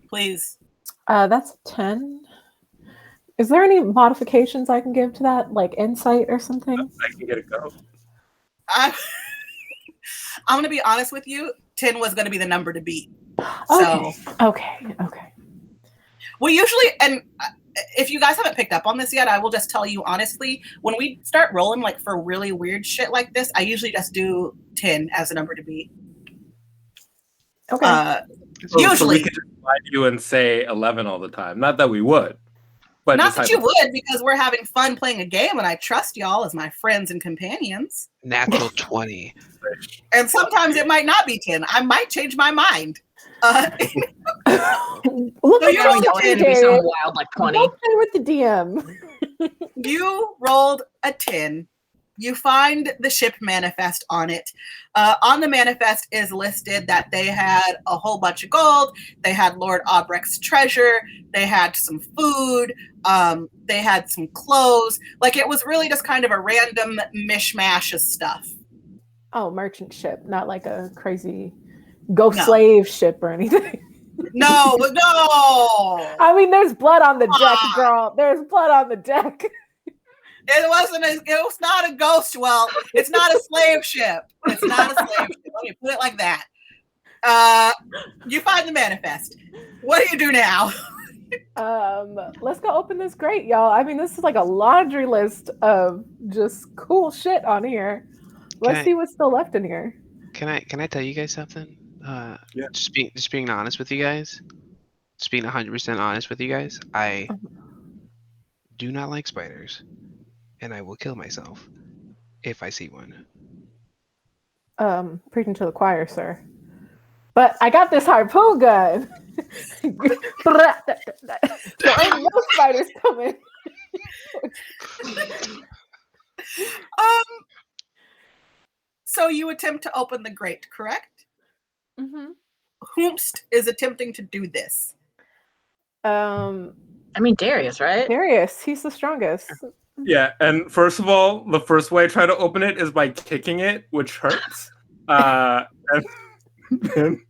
Please. That's a 10. Is there any modifications I can give to that, like insight or something? I can get a go. I'm going to be honest with you. 10 was going to be the number to beat. Okay. So, Okay. we usually, and if you guys haven't picked up on this yet, I will just tell you honestly, when we start rolling like for really weird shit like this, I usually just do 10 as a number to beat. Okay. Usually. So we could just lie to you and say 11 all the time. Not that we would. But Not that you would, because we're having fun playing a game, and I trust y'all as my friends and companions. Natural 20. And sometimes it might not be 10. I might change my mind. Look So at you're Going you, in to be some wild like 20. Don't play with the DM. You rolled a 10. You find the ship manifest on it. On the manifest is listed that they had a whole bunch of gold. They had Lord Obrecht's treasure. They had some food. They had some clothes. Like, it was really just kind of a random mishmash of stuff. Oh, merchant ship, not like a crazy ghost slave ship or anything. No. I mean, there's blood on the deck, girl. There's blood on the deck. It was not a ghost. Well, it's not a slave ship. It's not a slave ship. Let me put it like that. You find the manifest. What do you do now? Let's go open this grate, y'all. I mean, this is like a laundry list of just cool shit on here. Let's see what's still left in here. Can I tell you guys something? Yeah. Just being honest with you guys. Just being 100% honest with you guys. I do not like spiders, and I will kill myself if I see one. Preaching to the choir, sir. But I got this harpoon gun. So ain't no spiders coming. So you attempt to open the grate, correct? Mm-hmm. Whomst is attempting to do this? I mean, Darius, right? Darius, he's the strongest. Yeah, and first of all, the first way I try to open it is by kicking it, which hurts. And then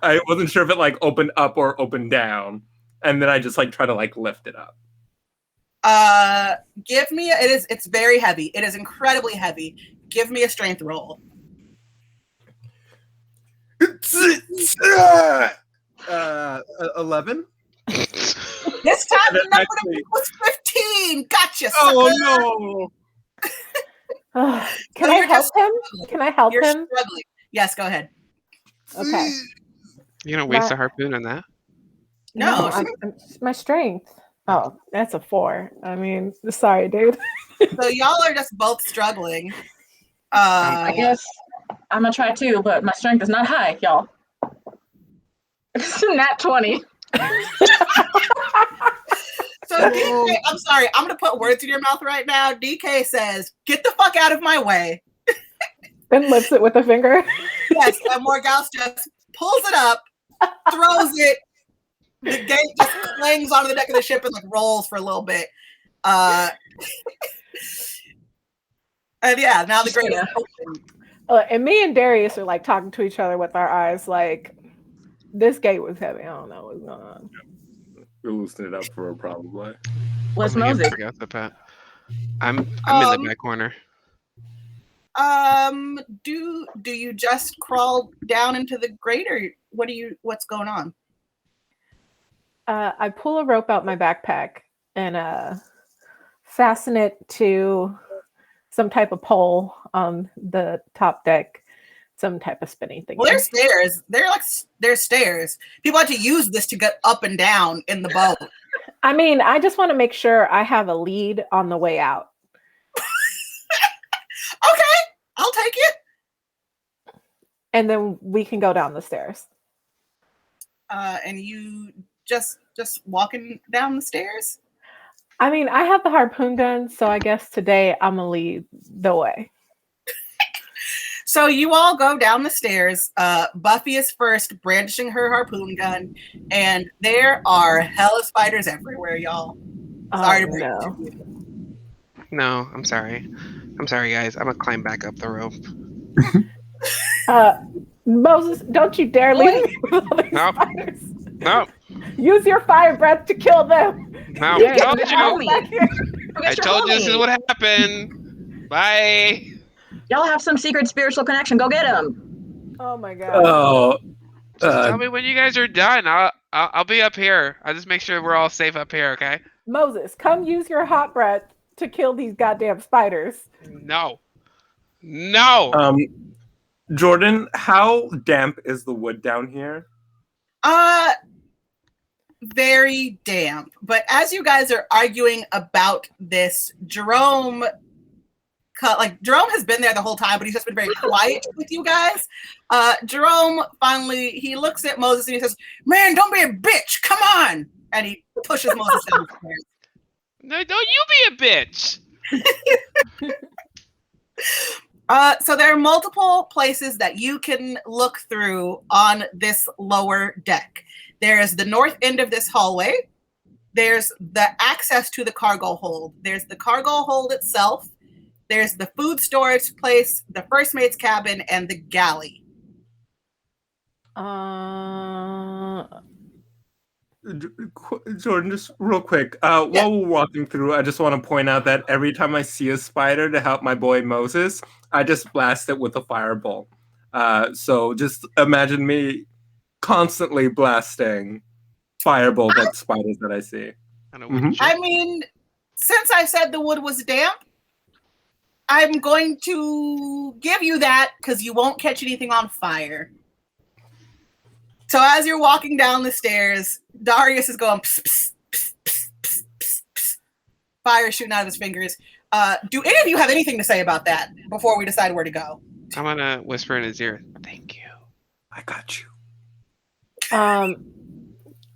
I wasn't sure if it like opened up or opened down, and then I just like try to like lift it up. Give me it's very heavy. It is incredibly heavy. Give me a strength roll. 11. This time the number was 15. Gotcha. Oh no! Can I help him? Can I help You're him? struggling. Yes, go ahead. Okay. You're gonna waste a harpoon on that? No, my strength. Oh, that's a 4. I mean, sorry, dude. So y'all are just both struggling. I guess I'm gonna try too, but my strength is not high, y'all. It's nat 20. So DK, I'm sorry, I'm gonna put words in your mouth right now. DK says, "Get the fuck out of my way." Then lifts it with a finger. Yes, and Morgause just pulls it up, throws it. The gate just clangs onto the deck of the ship and like rolls for a little bit. And yeah, now the grate is open. And me and Darius are like talking to each other with our eyes like, this gate was heavy. I don't know what's going on. We're loosening it up for her probably. What's Moses? I'm in the back corner. Do you just crawl down into the grate, or what's going on? I pull a rope out my backpack and fasten it to some type of pole on the top deck, some type of spinning thing. Well, there's stairs. There's stairs. People have to use this to get up and down in the boat. I mean, I just want to make sure I have a lead on the way out. Okay, I'll take it. And then we can go down the stairs. And you just walking down the stairs? I mean, I have the harpoon gun, so I guess today I'm gonna lead the way. So you all go down the stairs. Buffy is first, brandishing her harpoon gun, and there are hella spiders everywhere, y'all. Sorry to break it to you. No, I'm sorry. I'm sorry, guys. I'm gonna climb back up the rope. Moses, don't you dare leave me with all these spiders. No. Use your fire breath to kill them. No, I told you this is what happened. Bye. Y'all have some secret spiritual connection. Go get him. Oh my god. Oh. Tell me when you guys are done. I'll be up here. I'll just make sure we're all safe up here, okay? Moses, come use your hot breath to kill these goddamn spiders. No. No. Jordan, how damp is the wood down here? Very damp. But as you guys are arguing about this, Jerome has been there the whole time, but he's just been very quiet with you guys. Jerome finally, he looks at Moses and he says, "Man, don't be a bitch. Come on." And he pushes Moses down the stairs. No, don't you be a bitch. So there are multiple places that you can look through on this lower deck. There's the north end of this hallway. There's the access to the cargo hold. There's the cargo hold itself. There's the food storage place, the first mate's cabin, and the galley. Jordan, just real quick, while we're walking through, I just want to point out that every time I see a spider to help my boy Moses, I just blast it with a fireball. So just imagine me constantly blasting firebolt at spiders that I see. I mean, since I said the wood was damp, I'm going to give you that because you won't catch anything on fire. So as you're walking down the stairs, Darius is going pss, pss, pss, pss, pss, pss, pss. Fire shooting out of his fingers. Do any of you have anything to say about that before we decide where to go I'm gonna whisper in his ear. Thank you. I got you.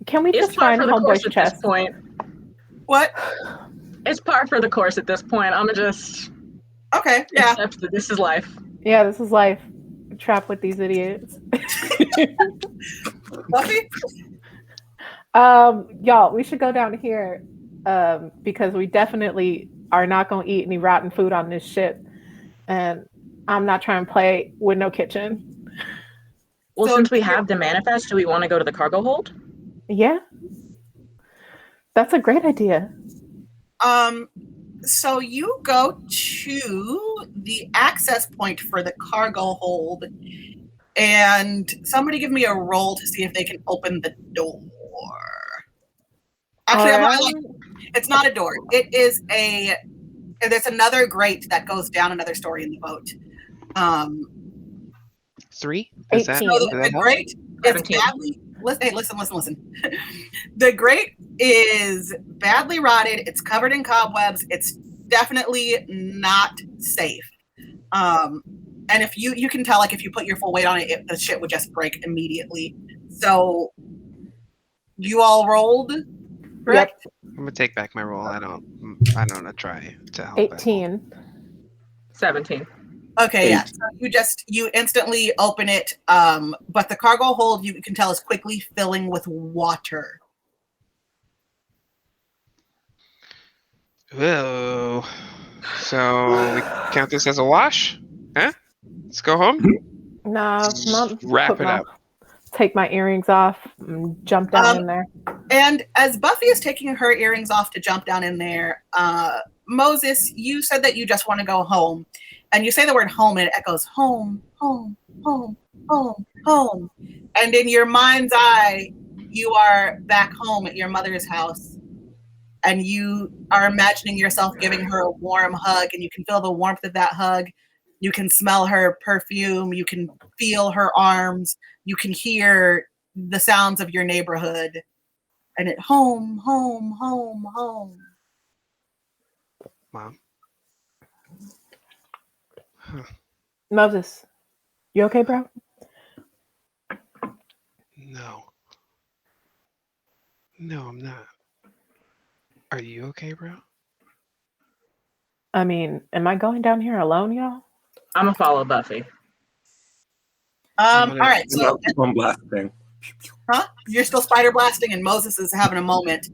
Can we It's just par find for the course Homeboy's at chest? this point. What? It's par for the course at this point. I'm gonna just Okay, yeah. accept that this is life. Yeah, this is life. Trapped with these idiots. Buffy? Y'all, we should go down here because we definitely are not going to eat any rotten food on this ship. And I'm not trying to play with no kitchen. Well, So since we have the manifest, do we want to go to the cargo hold? Yeah. That's a great idea. So you go to the access point for the cargo hold, and somebody give me a roll to see if they can open the door. Actually, it's not a door. It is there's another grate that goes down another story in the boat. 3? 18. The grate is badly. Listen. The grate is badly rotted. It's covered in cobwebs. It's definitely not safe. And if you can tell, like if you put your full weight on it, the shit would just break immediately. So you all rolled, correct? Yep. I'm gonna take back my roll. I don't want to try to help. 18. 17. Okay, yeah. So you instantly open it, but the cargo hold you can tell is quickly filling with water. Whoa. So we count this as a wash? Huh? Let's go home? Nah, Mom, Wrap it up. Take my earrings off and jump down in there. And as Buffy is taking her earrings off to jump down in there, Moses, you said that you just want to go home. And you say the word home and it echoes home, home, home, home, home. And in your mind's eye, you are back home at your mother's house. And you are imagining yourself giving her a warm hug, and you can feel the warmth of that hug. You can smell her perfume. You can feel her arms. You can hear the sounds of your neighborhood. And it home, home, home, home. Mom. Huh. Moses, you okay, bro? No, I'm not. Are you okay, bro? I mean, am I going down here alone, y'all? I'm gonna follow Buffy. All right. So keep on blasting. Huh? You're still spider blasting, and Moses is having a moment.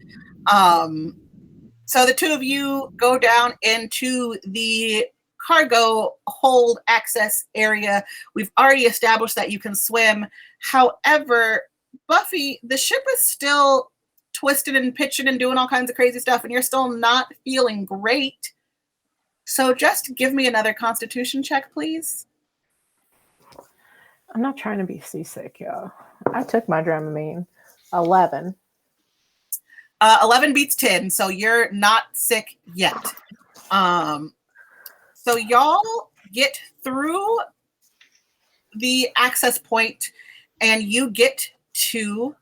So the two of you go down into the cargo hold access area. We've already established that you can swim. However, Buffy, the ship is still twisted and pitching and doing all kinds of crazy stuff, and you're still not feeling great. So just give me another Constitution check, please. I'm not trying to be seasick, y'all. I took my Dramamine. 11. 11 beats 10, so you're not sick yet. So y'all get through the access point, and you get to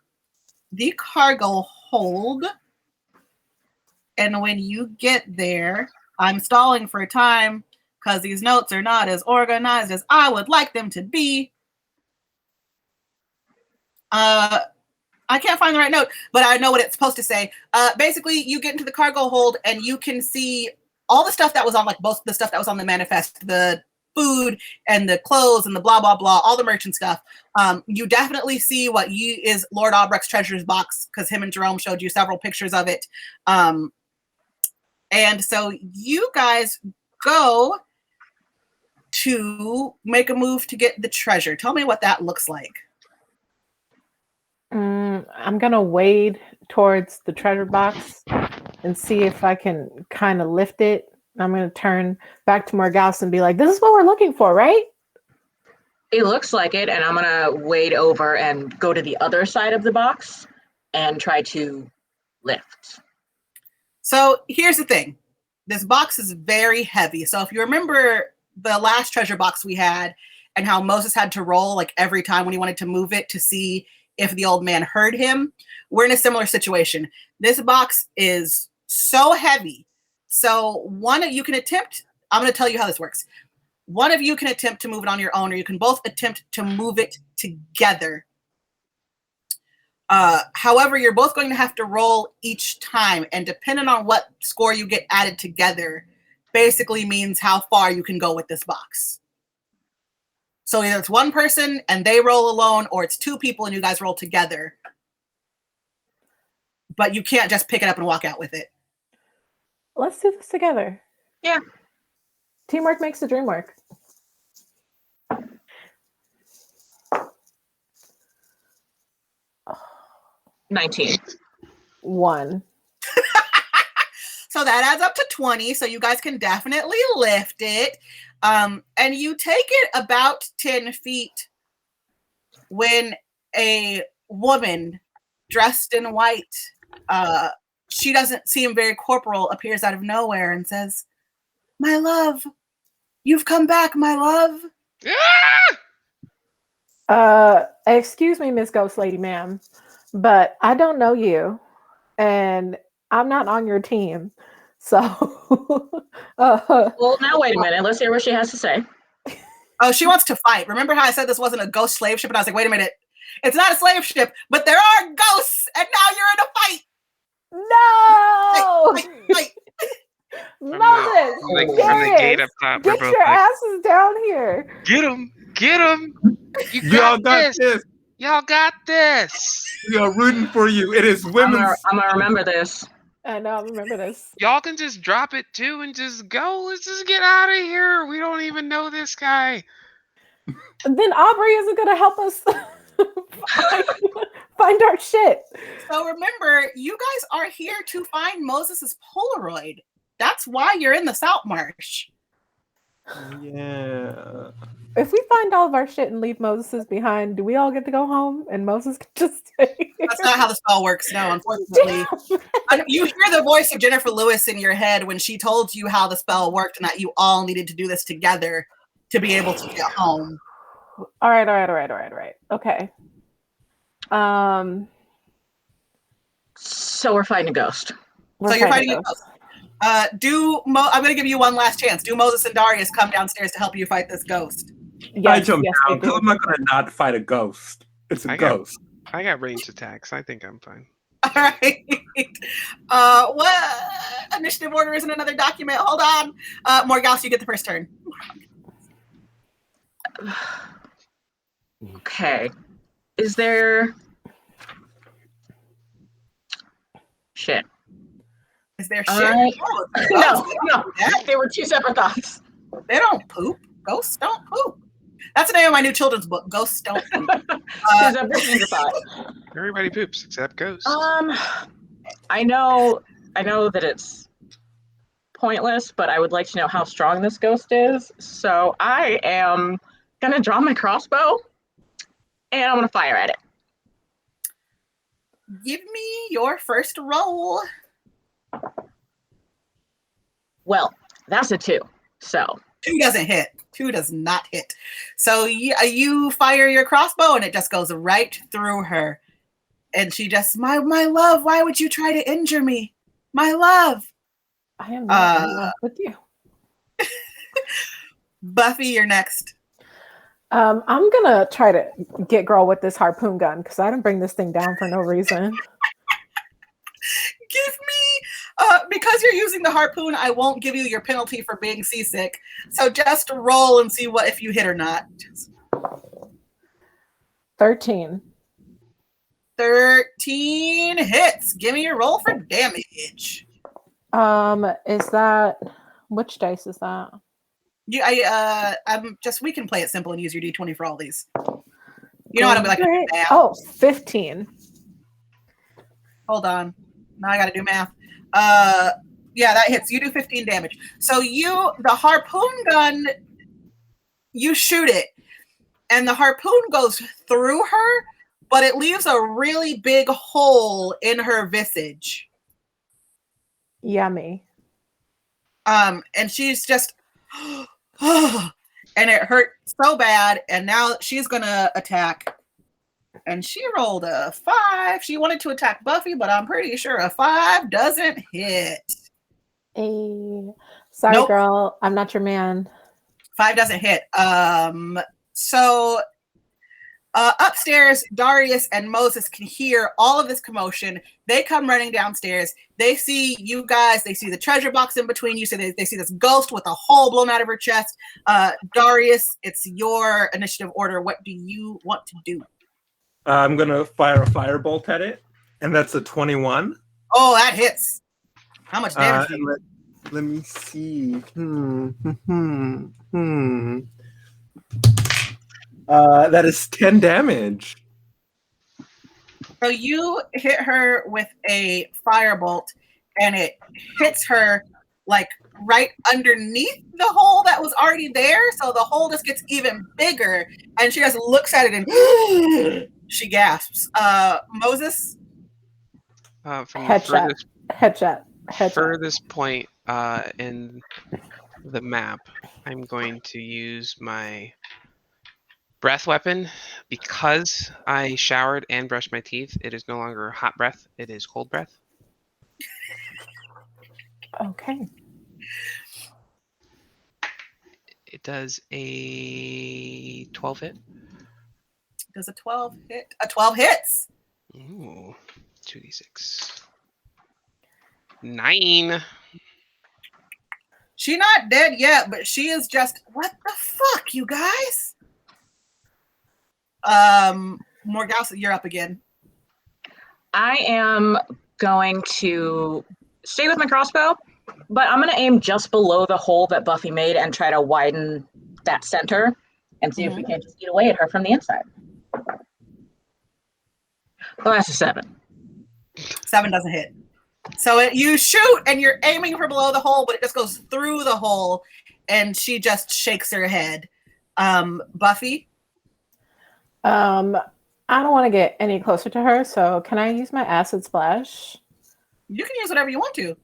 the cargo hold. And when you get there, I'm stalling for time because these notes are not as organized as I would like them to be. I can't find the right note, but I know what it's supposed to say. Basically, you get into the cargo hold and you can see all the stuff that was on, like both the stuff that was on the manifest, the food and the clothes and the blah, blah, blah, all the merchant stuff. You definitely see what is Lord Albrecht's treasures box, because him and Jerome showed you several pictures of it. And so you guys go to make a move to get the treasure. Tell me what that looks like. I'm going to wade towards the treasure box and see if I can kind of lift it. I'm going to turn back to Morgause and be like, this is what we're looking for, right? It looks like it, and I'm going to wade over and go to the other side of the box and try to lift. So here's the thing. This box is very heavy. So if you remember the last treasure box we had and how Moses had to roll like every time when he wanted to move it to see if the old man heard him, we're in a similar situation. This box is so heavy. So you can attempt, I'm going to tell you how this works. One of you can attempt to move it on your own, or you can both attempt to move it together. However, you're both going to have to roll each time, and depending on what score you get added together, basically means how far you can go with this box. So either it's one person and they roll alone, or it's two people and you guys roll together. But you can't just pick it up and walk out with it. Let's do this together. Yeah. Teamwork makes the dream work. 19. 1. So that adds up to 20. So you guys can definitely lift it. And you take it about 10 feet when a woman dressed in white, she doesn't seem very corporal, appears out of nowhere and says, "My love, you've come back, my love." Excuse me, Miss Ghost Lady, ma'am, but I don't know you, and I'm not on your team. So, well, now wait a minute. Let's hear what she has to say. Oh, she wants to fight. Remember how I said this wasn't a ghost slave ship? And I was like, wait a minute. It's not a slave ship, but there are ghosts, and now you're in a fight. No! Fight. Moses! From the gate up top. Get your asses down here. Get him! Get him! Y'all got this. Y'all got this. We are rooting for you. It is women's. I'm gonna remember this. I know, I remember this. Y'all can just drop it too and just go. Let's just get out of here. We don't even know this guy. Then Aubrey isn't gonna help us find our shit. So remember, you guys are here to find Moses's Polaroid. That's why you're in the Salt Marsh. Yeah. If we find all of our shit and leave Moses's behind, do we all get to go home and Moses can just stay here? That's not how the spell works, no, unfortunately. You hear the voice of Jennifer Lewis in your head when she told you how the spell worked and that you all needed to do this together to be able to get home. All right. Okay. So we're fighting a ghost. So you're fighting a ghost. I'm going to give you one last chance. Do Moses and Darius come downstairs to help you fight this ghost? Yes, I jump down because I'm not going to not fight a ghost. It's a ghost. I got ranged attacks. I think I'm fine. All right. What initiative order is in another document? Hold on. Morgause, you get the first turn. Okay. Is there... Shit. Is there shit? No. They were two separate thoughts. They don't poop. Ghosts don't poop. That's the name of my new children's book. Ghosts don't poop. Everybody poops except ghosts. I know that it's pointless, but I would like to know how strong this ghost is. So I am gonna draw my crossbow and I'm gonna fire at it. Give me your first roll. Well, that's a 2. So 2 doesn't hit. 2 does not hit. So you fire your crossbow and it just goes right through her. And she just, my love, why would you try to injure me? My love. I am not in love with you. Buffy, you're next. I'm gonna try to get girl with this harpoon gun because I didn't bring this thing down for no reason. Give me, because you're using the harpoon, I won't give you your penalty for being seasick. So just roll and see if you hit or not. 13. 13 hits. Give me your roll for damage. Is that which dice is that? We can play it simple and use your D20 for all these. You know how to be like a math. Oh, 15. Hold on. Now I got to do math. Yeah, that hits. You do 15 damage. So the harpoon gun, you shoot it, and the harpoon goes through her, but it leaves a really big hole in her visage. Yummy. And she's just, and it hurt so bad, and now she's gonna attack. And she rolled a 5. She wanted to attack Buffy, but I'm pretty sure a 5 doesn't hit. Sorry, nope. Girl. I'm not your man. 5 doesn't hit. So upstairs, Darius and Moses can hear all of this commotion. They come running downstairs. They see you guys. They see the treasure box in between you. So they see this ghost with a hole blown out of her chest. Darius, it's your initiative order. What do you want to do? I'm going to fire a firebolt at it, and that's a 21. Oh, that hits. How much damage do you? Let me see. That is 10 damage. So you hit her with a firebolt, and it hits her like right underneath the hole that was already there. So the hole just gets even bigger, and she just looks at it and she gasps. Moses? From Headshot. the furthest point in the map, I'm going to use my breath weapon. Because I showered and brushed my teeth, it is no longer hot breath, it is cold breath. Okay. It does a 12 hit. Does a 12 hit? A 12 hits. Ooh, 2d6. 9. She's not dead yet, but she is just, what the fuck, you guys? Morgause, you're up again. I am going to stay with my crossbow, but I'm going to aim just below the hole that Buffy made and try to widen that center and see if we can just eat away at her from the inside. Well, that's a 7. 7 doesn't hit. So you shoot and you're aiming for below the hole, but it just goes through the hole, and she just shakes her head. Buffy? I don't want to get any closer to her, so can I use my acid splash? You can use whatever you want to.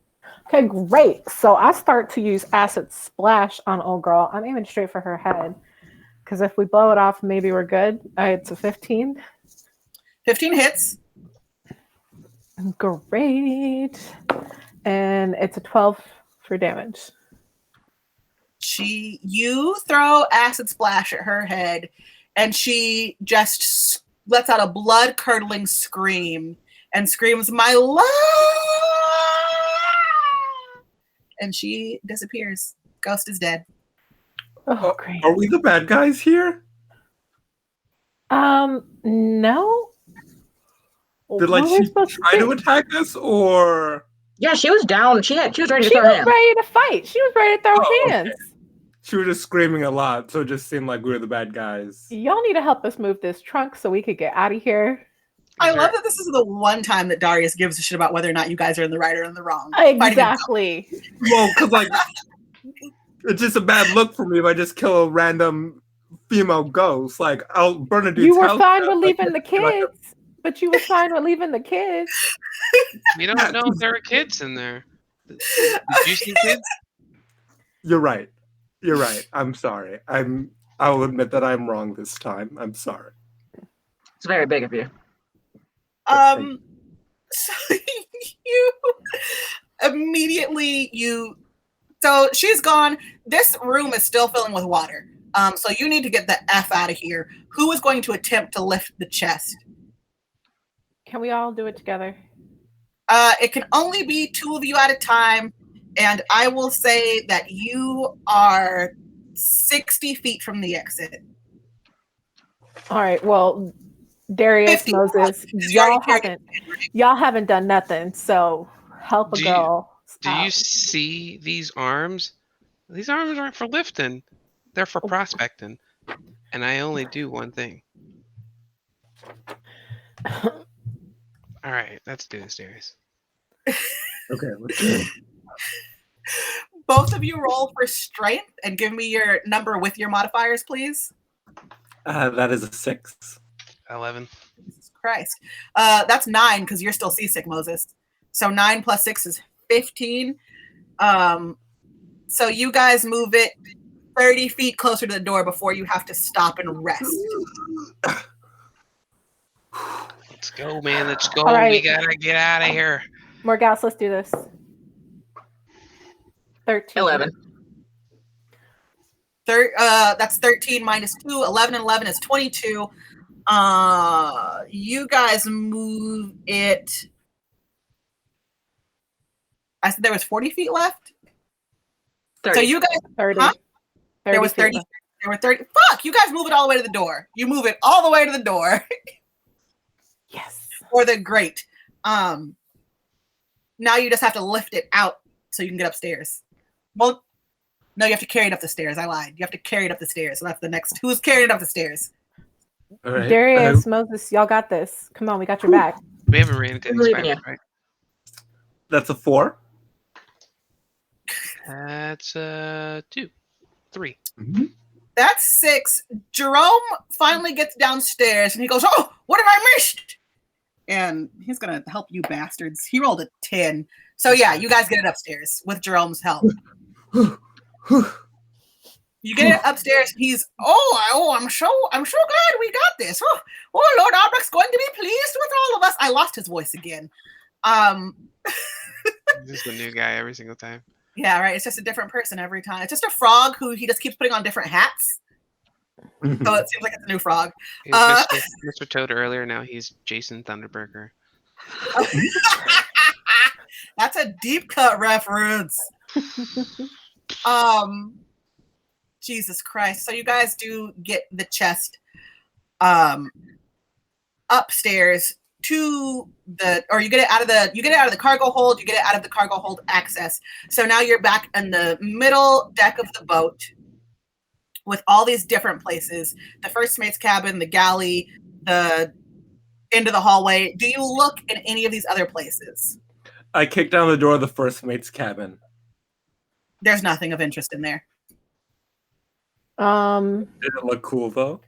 Okay, great. So I start to use acid splash on old girl. I'm aiming straight for her head, because if we blow it off, maybe we're good. It's a 15. 15 hits. Great. And it's a 12 for damage. You throw acid splash at her head, and she just lets out a blood-curdling scream and screams, "My love!" And she disappears. Ghost is dead. Oh, great. Are we the bad guys here? No. Did she try to attack us, or? Yeah, she was down. She was ready to She throw was hands. ready to fight. She was ready to throw hands. Okay. She was just screaming a lot, so it just seemed like we were the bad guys. Y'all need to help us move this trunk so we could get out of here. I love that this is the one time that Darius gives a shit about whether or not you guys are in the right or in the wrong. Exactly. Well, because it's just a bad look for me if I just kill a random female ghost. Like, I'll burn a dude's You were house fine down, with leaving the kids, but you were fine with leaving the kids. We don't know if there are kids in there. Did you see kids? You're right. You're right. I'm sorry. I'll admit that I'm wrong this time. I'm sorry. It's very big of you. So you immediately so she's gone. This room is still filling with water. So you need to get the F out of here. Who is going to attempt to lift the chest? Can we all do it together? It can only be 2 of you at a time. And I will say that you are 60 feet from the exit. All right. Well, Darius, Moses, y'all haven't done nothing. So help a girl. Do you see these arms? These arms aren't for lifting. They're for prospecting. And I only do one thing. All right. Let's do this, Darius. Okay, let's do it. Both of you roll for strength and give me your number with your modifiers, please. That is a 6. 11. Jesus Christ. That's 9 because you're still seasick, Moses. So 9 plus 6 is 15. So you guys move it 30 feet closer to the door before you have to stop and rest. Let's go, man. Let's go. All right. We gotta get out of here. Morgause, let's do this. 13. 11. That's 13 minus 2. 11 and 11 is 22. You guys move it. I said there was 40 feet left. 30. So you guys 30. Huh? 30 There was 30. feet. There were 30. Fuck! You guys move it all the way to the door. You move it all the way to the door. Yes. Or the grate. Now you just have to lift it out so you can get upstairs. Well, no, you have to carry it up the stairs. I lied. You have to carry it up the stairs. So that's the next. Who's carrying it up the stairs? All right. Darius, Moses, y'all got this. Come on, we got your back. We haven't ran into any Believe in spiders, you. right? That's a 4. That's 2, 3. That's 6. Jerome finally gets downstairs and he goes, "Oh, what have I missed?" And he's gonna help you bastards. He rolled a 10. So yeah, you guys get it upstairs with Jerome's help. You get it upstairs. He's I'm so glad we got this. Oh, Lord Albrecht's going to be pleased with all of us. I lost his voice again. This is the new guy every single time. Yeah, right. It's just a different person every time. It's just a frog who he just keeps putting on different hats. So it seems like it's a new frog. He was Mr. Toad earlier. Now he's Jason Thunderburger. That's a deep cut reference. Jesus Christ. So you guys do get the chest upstairs to you get it out of the cargo hold, you get it out of the cargo hold access. So now you're back in the middle deck of the boat with all these different places. The first mate's cabin, the galley, the end of the hallway. Do you look in any of these other places? I kicked down the door of the first mate's cabin. There's nothing of interest in there. Did it look cool though?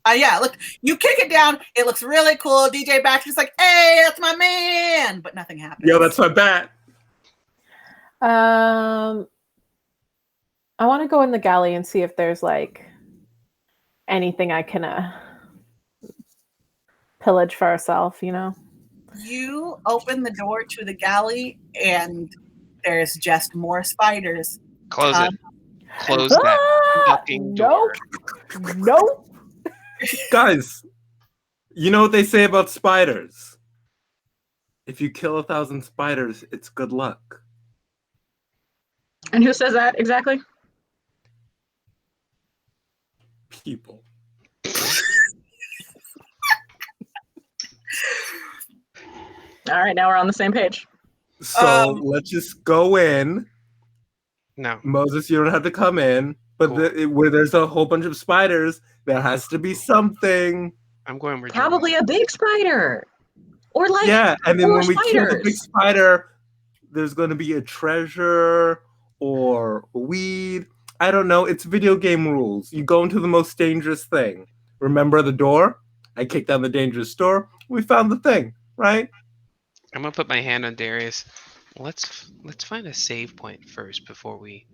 Yeah, look, you kick it down, it looks really cool. DJ Baxter's like, "Hey, that's my man," but nothing happens. Yo, that's my bat. I want to go in the galley and see if there's like anything I can pillage for ourselves, you know? You open the door to the galley and there's just more spiders. Close it. Close that fucking door. Nope. Guys, you know what they say about spiders? If you kill 1,000 spiders, it's good luck. And who says that exactly? People. All right, now we're on the same page. So let's just go in. No. Moses, you don't have to come in. But Cool. where there's a whole bunch of spiders, there has to be something. I'm going where Probably a big spider. Or like and then more when we kill the big spiders. spider, there's going to be a treasure or weed. I don't know. It's video game rules. You go into the most dangerous thing. Remember the door? I kicked down the dangerous door. We found the thing, right? I'm gonna put my hand on Darius. Let's find a save point first before we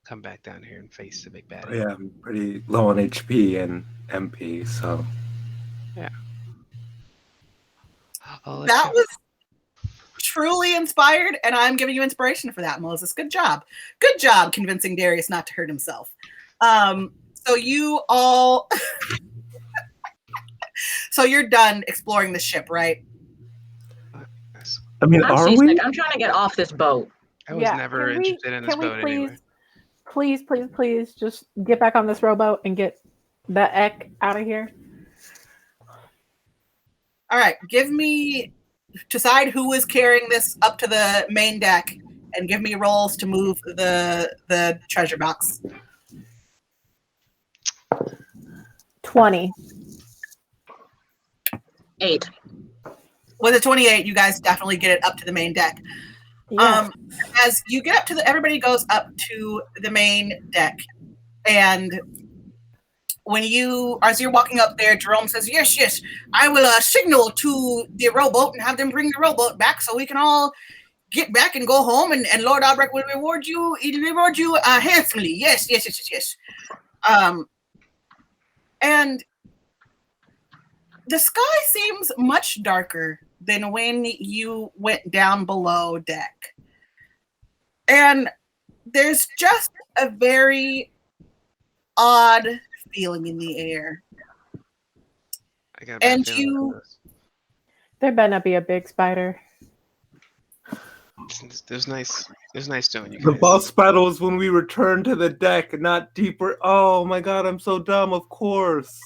come back down here and face the big bad. Yeah, I'm pretty low on HP and MP, so. Yeah. That was truly inspired, and I'm giving you inspiration for that, Moses. Good job. Good job convincing Darius not to hurt himself. So you all... So you're done exploring the ship, right? I mean, I'm are we? seasick. I'm trying to get off this boat. I was never interested in this boat anyway. Please, just get back on this rowboat and get the heck out of here. All right, decide who is carrying this up to the main deck, and give me rolls to move the treasure box. 20. 8. With a 28, you guys definitely get it up to the main deck. Yeah. As you get up to everybody goes up to the main deck, and as you're walking up there, Jerome says, yes, I will signal to the rowboat and have them bring the rowboat back so we can all get back and go home, and Lord Albrecht will reward you. He'll reward you handsomely. Yes. And the sky seems much darker than when you went down below deck. And there's just a very odd feeling in the air. I got a bad And feeling you- about this. There better not be a big spider. There's nice doing you The guys. boss battle is when we return to the deck, not deeper. Oh my god, I'm so dumb, of course.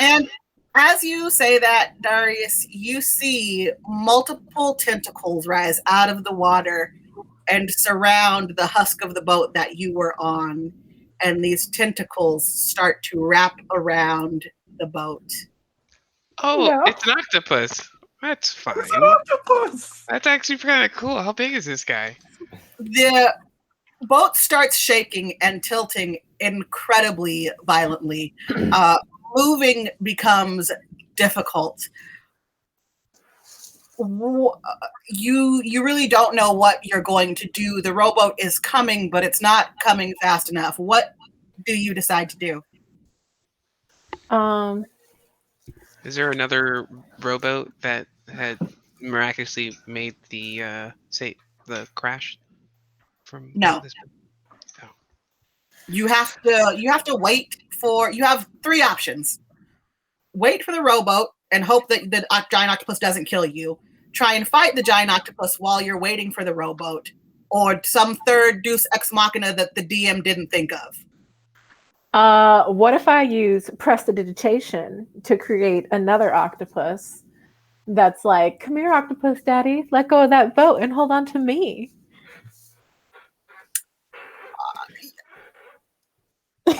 And as you say that, Darius, you see multiple tentacles rise out of the water and surround the husk of the boat that you were on. And these tentacles start to wrap around the boat. Oh, No. it's an octopus. That's fine. It's an octopus. That's actually kind of cool. How big is this guy? The boat starts shaking and tilting incredibly violently. Moving becomes difficult. You really don't know what you're going to do. The rowboat is coming, but it's not coming fast enough. What do you decide to do? Is there another rowboat that had miraculously made the crash from No. this? Oh. You have to wait for. You have three options: wait for the rowboat and hope that the giant octopus doesn't kill you. Try and fight the giant octopus while you're waiting for the rowboat, or some third Deus Ex Machina that the DM didn't think of. What if I use prestidigitation to create another octopus that's like, come here, octopus daddy, let go of that boat and hold on to me. Go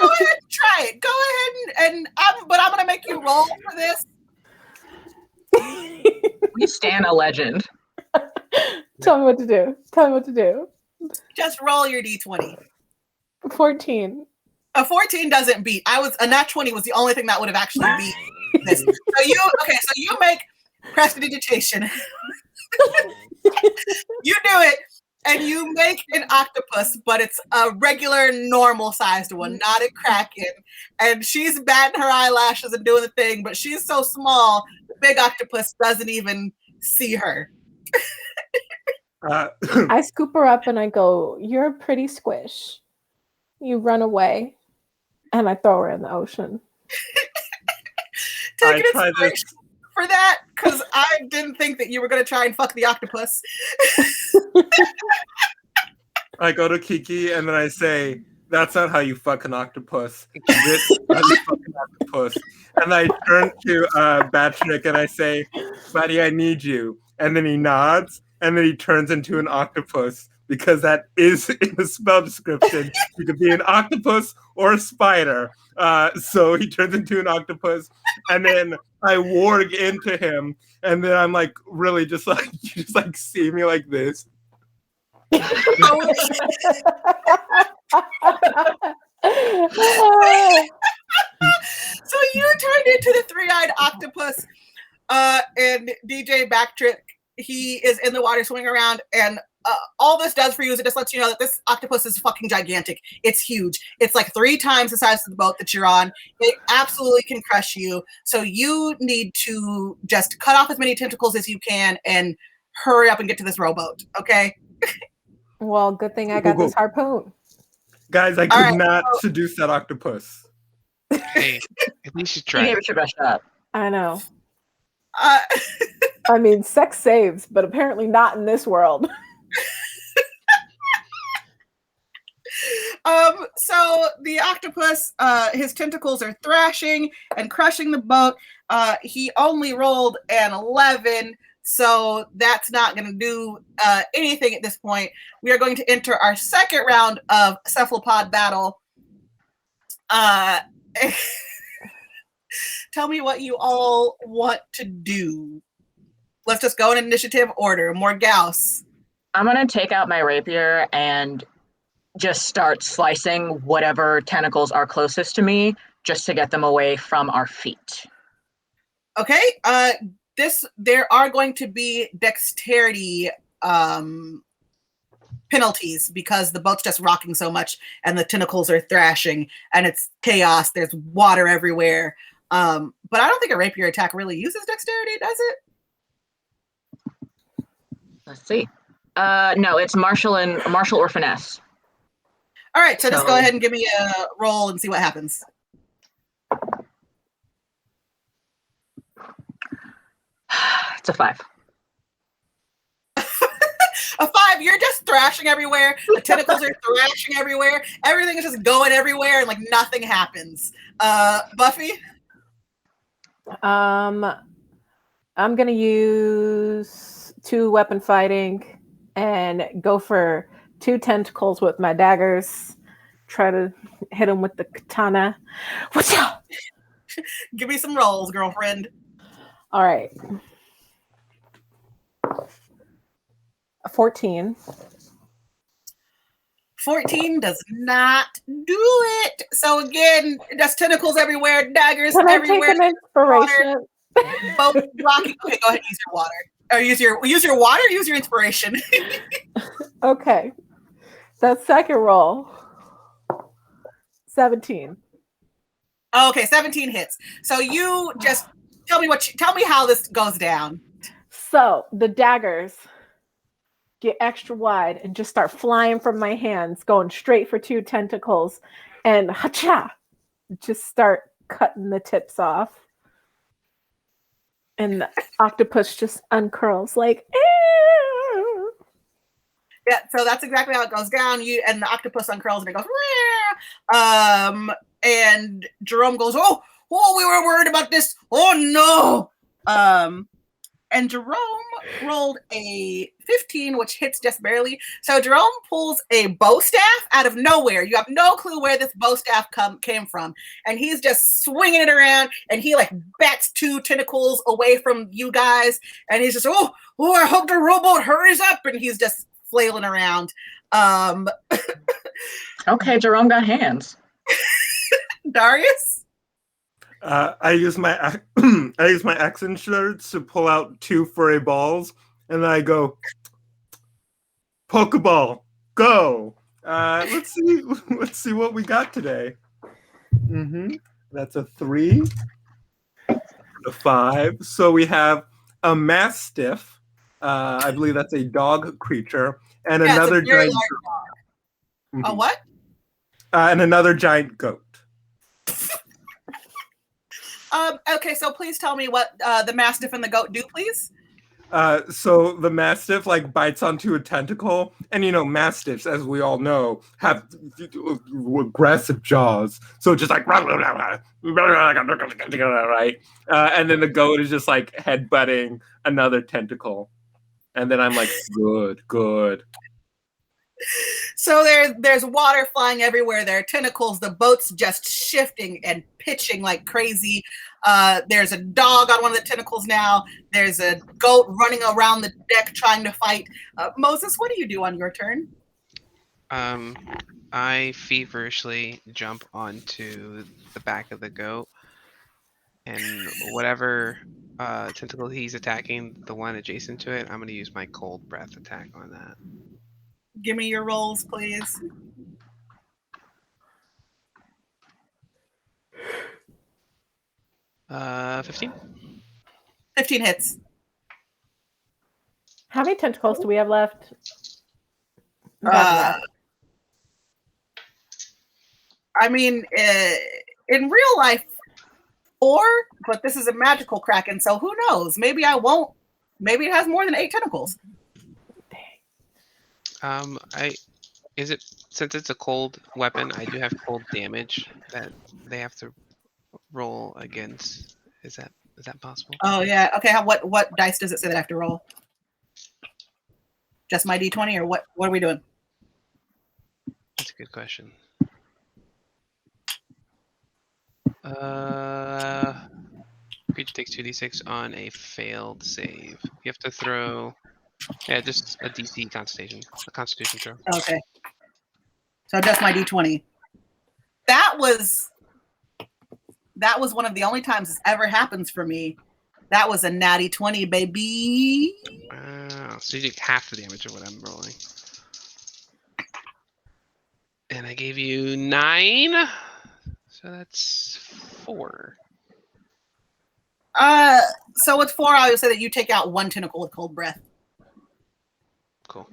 ahead and try it. Go ahead and but I'm gonna make you roll for this. We stand a legend. Tell me what to do. Tell me what to do. Just roll your d20. 14. A 14 doesn't beat. A nat 20 was the only thing that would have actually beat this. So you make prestidigitation. You do it, and you make an octopus, but it's a regular, normal-sized one, not a kraken. And she's batting her eyelashes and doing the thing, but she's so small, the big octopus doesn't even see her. I scoop her up and I go, you're a pretty squish. You run away. And I throw her in the ocean. Take I an try this. inspiration for that, because I didn't think that you were going to try and fuck the octopus. I go to Kiki and then I say, that's not how you fuck an octopus. This is how you fuck an octopus. And I turn to Patrick and I say, buddy, I need you. And then he nods and then he turns into an octopus because that is in the spell description. You could be an octopus or a spider. So he turns into an octopus and then I warg into him. And then I'm like, really just like, you just like see me like this. So you turned into the three-eyed octopus, and DJ Backtrick, he is in the water swimming around, and all this does for you is it just lets you know that this octopus is fucking gigantic. It's huge. It's like 3 times the size of the boat that you're on. It absolutely can crush you. So you need to just cut off as many tentacles as you can and hurry up and get to this rowboat, okay? Well, good thing I got this harpoon. Guys, I could not seduce that octopus. Hey, at least you You tried. gave it your best shot. I know. I mean, sex saves, but apparently not in this world. So the octopus, his tentacles are thrashing and crushing the boat. He only rolled an 11, so that's not going to do anything at this point. We are going to enter our second round of cephalopod battle. Tell me what you all want to do. Let's just go in initiative order. Morgause. I'm going to take out my rapier and just start slicing whatever tentacles are closest to me just to get them away from our feet. Okay. There are going to be dexterity penalties because the boat's just rocking so much and the tentacles are thrashing and it's chaos. There's water everywhere. But I don't think a rapier attack really uses dexterity, does it? Let's see. No, it's martial or finesse. All right, so just go ahead and give me a roll and see what happens. It's a 5. A 5, you're just thrashing everywhere. The tentacles are thrashing everywhere. Everything is just going everywhere, and like nothing happens. Buffy? I'm gonna use 2 weapon fighting and go for 2 tentacles with my daggers. Try to hit him with the katana. What's up? Give me some rolls, girlfriend. All right. 14. 14 does not do it. So again, there's tentacles everywhere, daggers Can everywhere. I take an inspiration? Both rocky. Okay, go ahead and use your water. Or use your water, or use your inspiration. Okay. That second roll. 17. Okay, 17 hits. So you just tell me how this goes down. So the daggers get extra wide and just start flying from my hands, going straight for 2 tentacles, and hacha, just start cutting the tips off. And the octopus just uncurls like, "Ew." Yeah, so that's exactly how it goes down. And the octopus uncurls and it goes, and Jerome goes, oh, we were worried about this. Oh no. And Jerome rolled a 15, which hits just barely. So Jerome pulls a bow staff out of nowhere. You have no clue where this bow staff came from. And he's just swinging it around, and he like bats 2 tentacles away from you guys. And he's just, oh, I hope the rowboat hurries up. And he's just flailing around. Okay, Jerome got hands. Darius? I use my accent shirts to pull out 2 furry balls, and then I go, Pokeball, go! Let's see what we got today. That's a 3, a 5. So we have a Mastiff. I believe that's a dog creature, and another giant dog. A what? And another giant goat. Okay, so please tell me what the Mastiff and the goat do, please. So the Mastiff like bites onto a tentacle, and Mastiffs, as we all know, have aggressive jaws. So just like right, and then the goat is just like headbutting another tentacle, and then I'm like, good. So there's water flying everywhere. There are tentacles. The boat's just shifting and pitching like crazy. There's a dog on one of the tentacles now. There's a goat running around the deck trying to fight. Moses, what do you do on your turn? I feverishly jump onto the back of the goat, and whatever tentacle he's attacking, the one adjacent to it, I'm going to use my cold breath attack on that. Give me your rolls, please. Uh, 15. 15 hits. How many tentacles do we have left? I mean, in real life, 4, but this is a magical kraken, so who knows? Maybe I won't. Maybe it has more than 8 tentacles. Since it's a cold weapon, I do have cold damage that they have to roll against. Is that possible? Oh yeah. Okay. What dice does it say that I have to roll? Just my D20, or what are we doing? That's a good question. Creature takes 2d6 on a failed save. You have to throw. Yeah, just a DC Constitution throw. Okay. So just my D20. That was one of the only times this ever happens for me. That was a natty 20, baby. So you take half the damage of what I'm rolling. And I gave you 9. So that's 4. So with 4, I would say that you take out 1 tentacle with cold breath. Cool.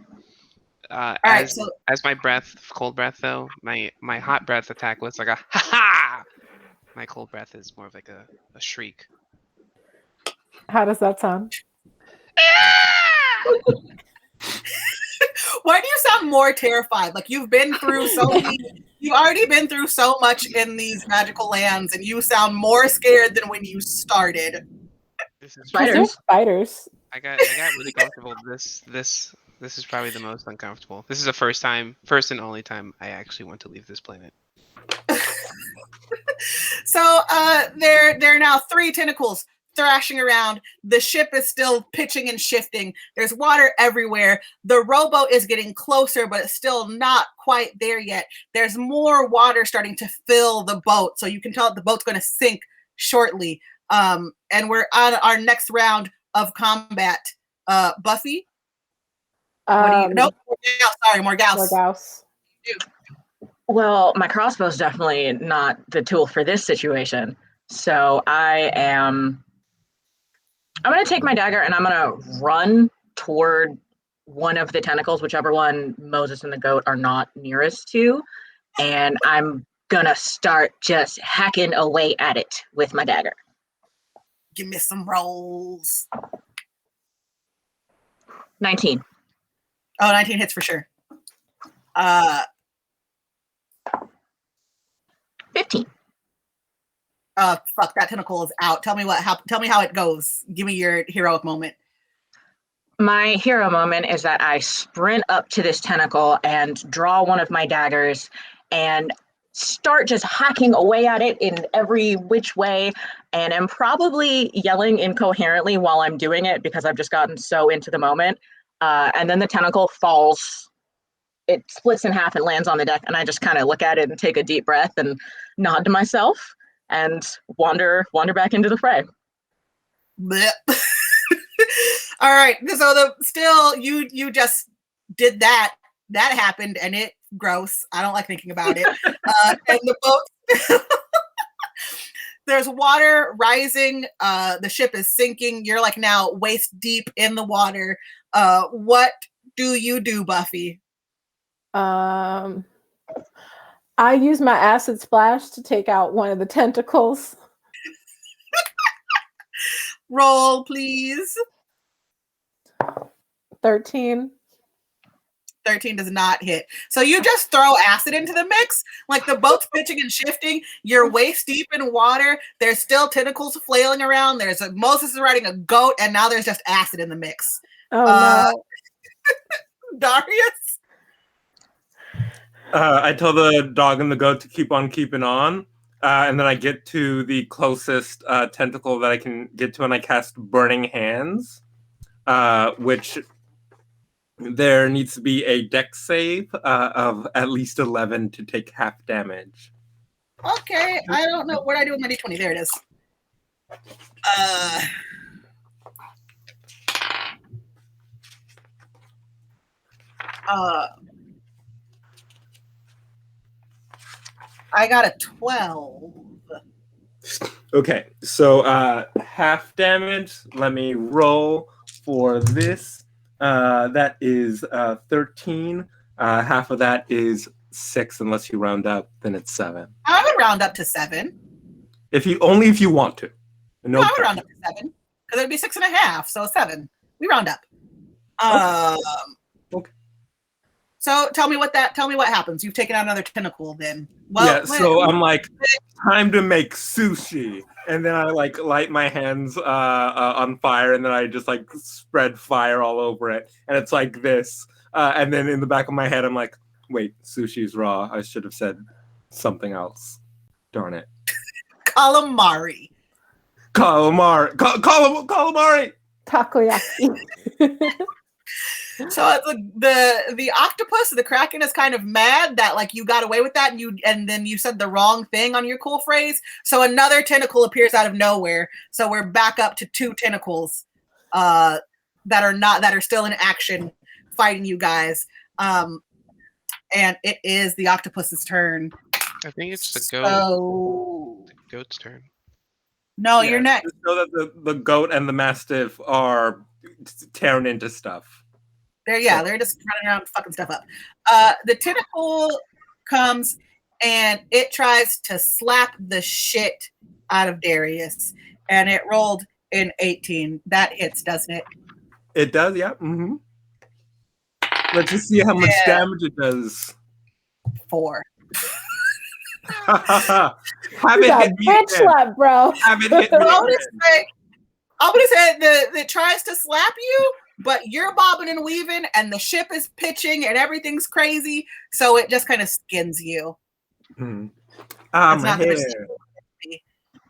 As my cold breath though, my hot breath attack was like a ha ha. My cold breath is more of like a shriek. How does that sound? Why do you sound more terrified? Like you've been through you've already been through so much in these magical lands, and you sound more scared than when you started. This is Spiders. Spiders. I got really comfortable. This is probably the most uncomfortable. This is the first and only time I actually want to leave this planet. So there are now 3 tentacles thrashing around. The ship is still pitching and shifting. There's water everywhere. The rowboat is getting closer, but it's still not quite there yet. There's more water starting to fill the boat, so you can tell that the boat's going to sink shortly. And we're on our next round of combat. Buffy? Nope. Morgause. Well, my crossbow is definitely not the tool for this situation. So I'm going to take my dagger and I'm going to run toward one of the tentacles, whichever one Moses and the goat are not nearest to. And I'm going to start just hacking away at it with my dagger. Give me some rolls. 19. Oh, 19 hits for sure. 15. Fuck, that tentacle is out. Tell me what happened. Tell me how it goes. Give me your heroic moment. My hero moment is that I sprint up to this tentacle and draw one of my daggers and start just hacking away at it in every which way, and I'm probably yelling incoherently while I'm doing it because I've just gotten so into the moment. And then the tentacle falls. It splits in half and lands on the deck, and I just kind of look at it and take a deep breath and nod to myself and wander back into the fray. All right. So you just did that. That happened, and it gross. I don't like thinking about it. And the boat, there's water rising. The ship is sinking. You're like now waist deep in the water. What do you do, Buffy? I use my acid splash to take out one of the tentacles. Roll, please. 13. 13 does not hit. So you just throw acid into the mix. Like the boat's pitching and shifting. You're waist deep in water. There's still tentacles flailing around. Moses is riding a goat, and now there's just acid in the mix. Oh no. Darius? I tell the dog and the goat to keep on keeping on. And then I get to the closest tentacle that I can get to, and I cast Burning Hands, which there needs to be a dex save of at least 11 to take half damage. Okay, I don't know. What do I do with my d20? There it is. I got a 12. Okay, so half damage. Let me roll for this. That is 13. Half of that is 6, unless you round up, then it's 7. I would round up to 7. If you want to. No, I would round up to 7 because it would be 6.5, so 7. We round up. Okay. So tell me what happens. You've taken out another tentacle then. Well, yeah, so I'm like, time to make sushi. And then I like light my hands on fire, and then I just like spread fire all over it. And it's like this. And then in the back of my head, I'm like, wait, sushi's raw. I should have said something else. Darn it. Calamari. Calamari. Takoyaki. So the octopus, the kraken, is kind of mad that like you got away with that, and then you said the wrong thing on your cool phrase. So another tentacle appears out of nowhere. So we're back up to 2 tentacles that are still in action, fighting you guys. And it is the octopus's turn. I think it's the goat's turn. No, you're next. So that the goat and the mastiff are tearing into stuff. They're just running around fucking stuff up. The tentacle comes and it tries to slap the shit out of Darius, and it rolled an 18. That hits, doesn't it? It does, yeah. Mm-hmm. Let's just see how much damage it does. 4. Have it hit me bitch slap, bro. Have it hit me I'm gonna say that it tries to slap you, but you're bobbing and weaving, and the ship is pitching, and everything's crazy, so it just kind of skins you. My hair.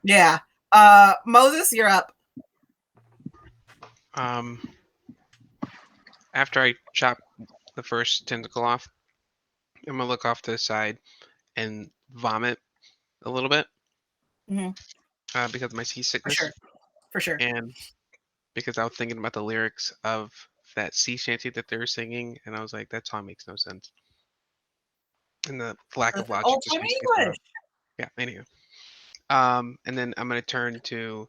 Yeah. Moses, you're up. After I chop the first tentacle off, I'm gonna look off to the side and vomit a little bit because of my seasickness. For sure. And because I was thinking about the lyrics of that sea shanty that they were singing, and I was like, that song makes no sense. And the lack of logic. Old-time English. Yeah, anyway. And then I'm gonna turn to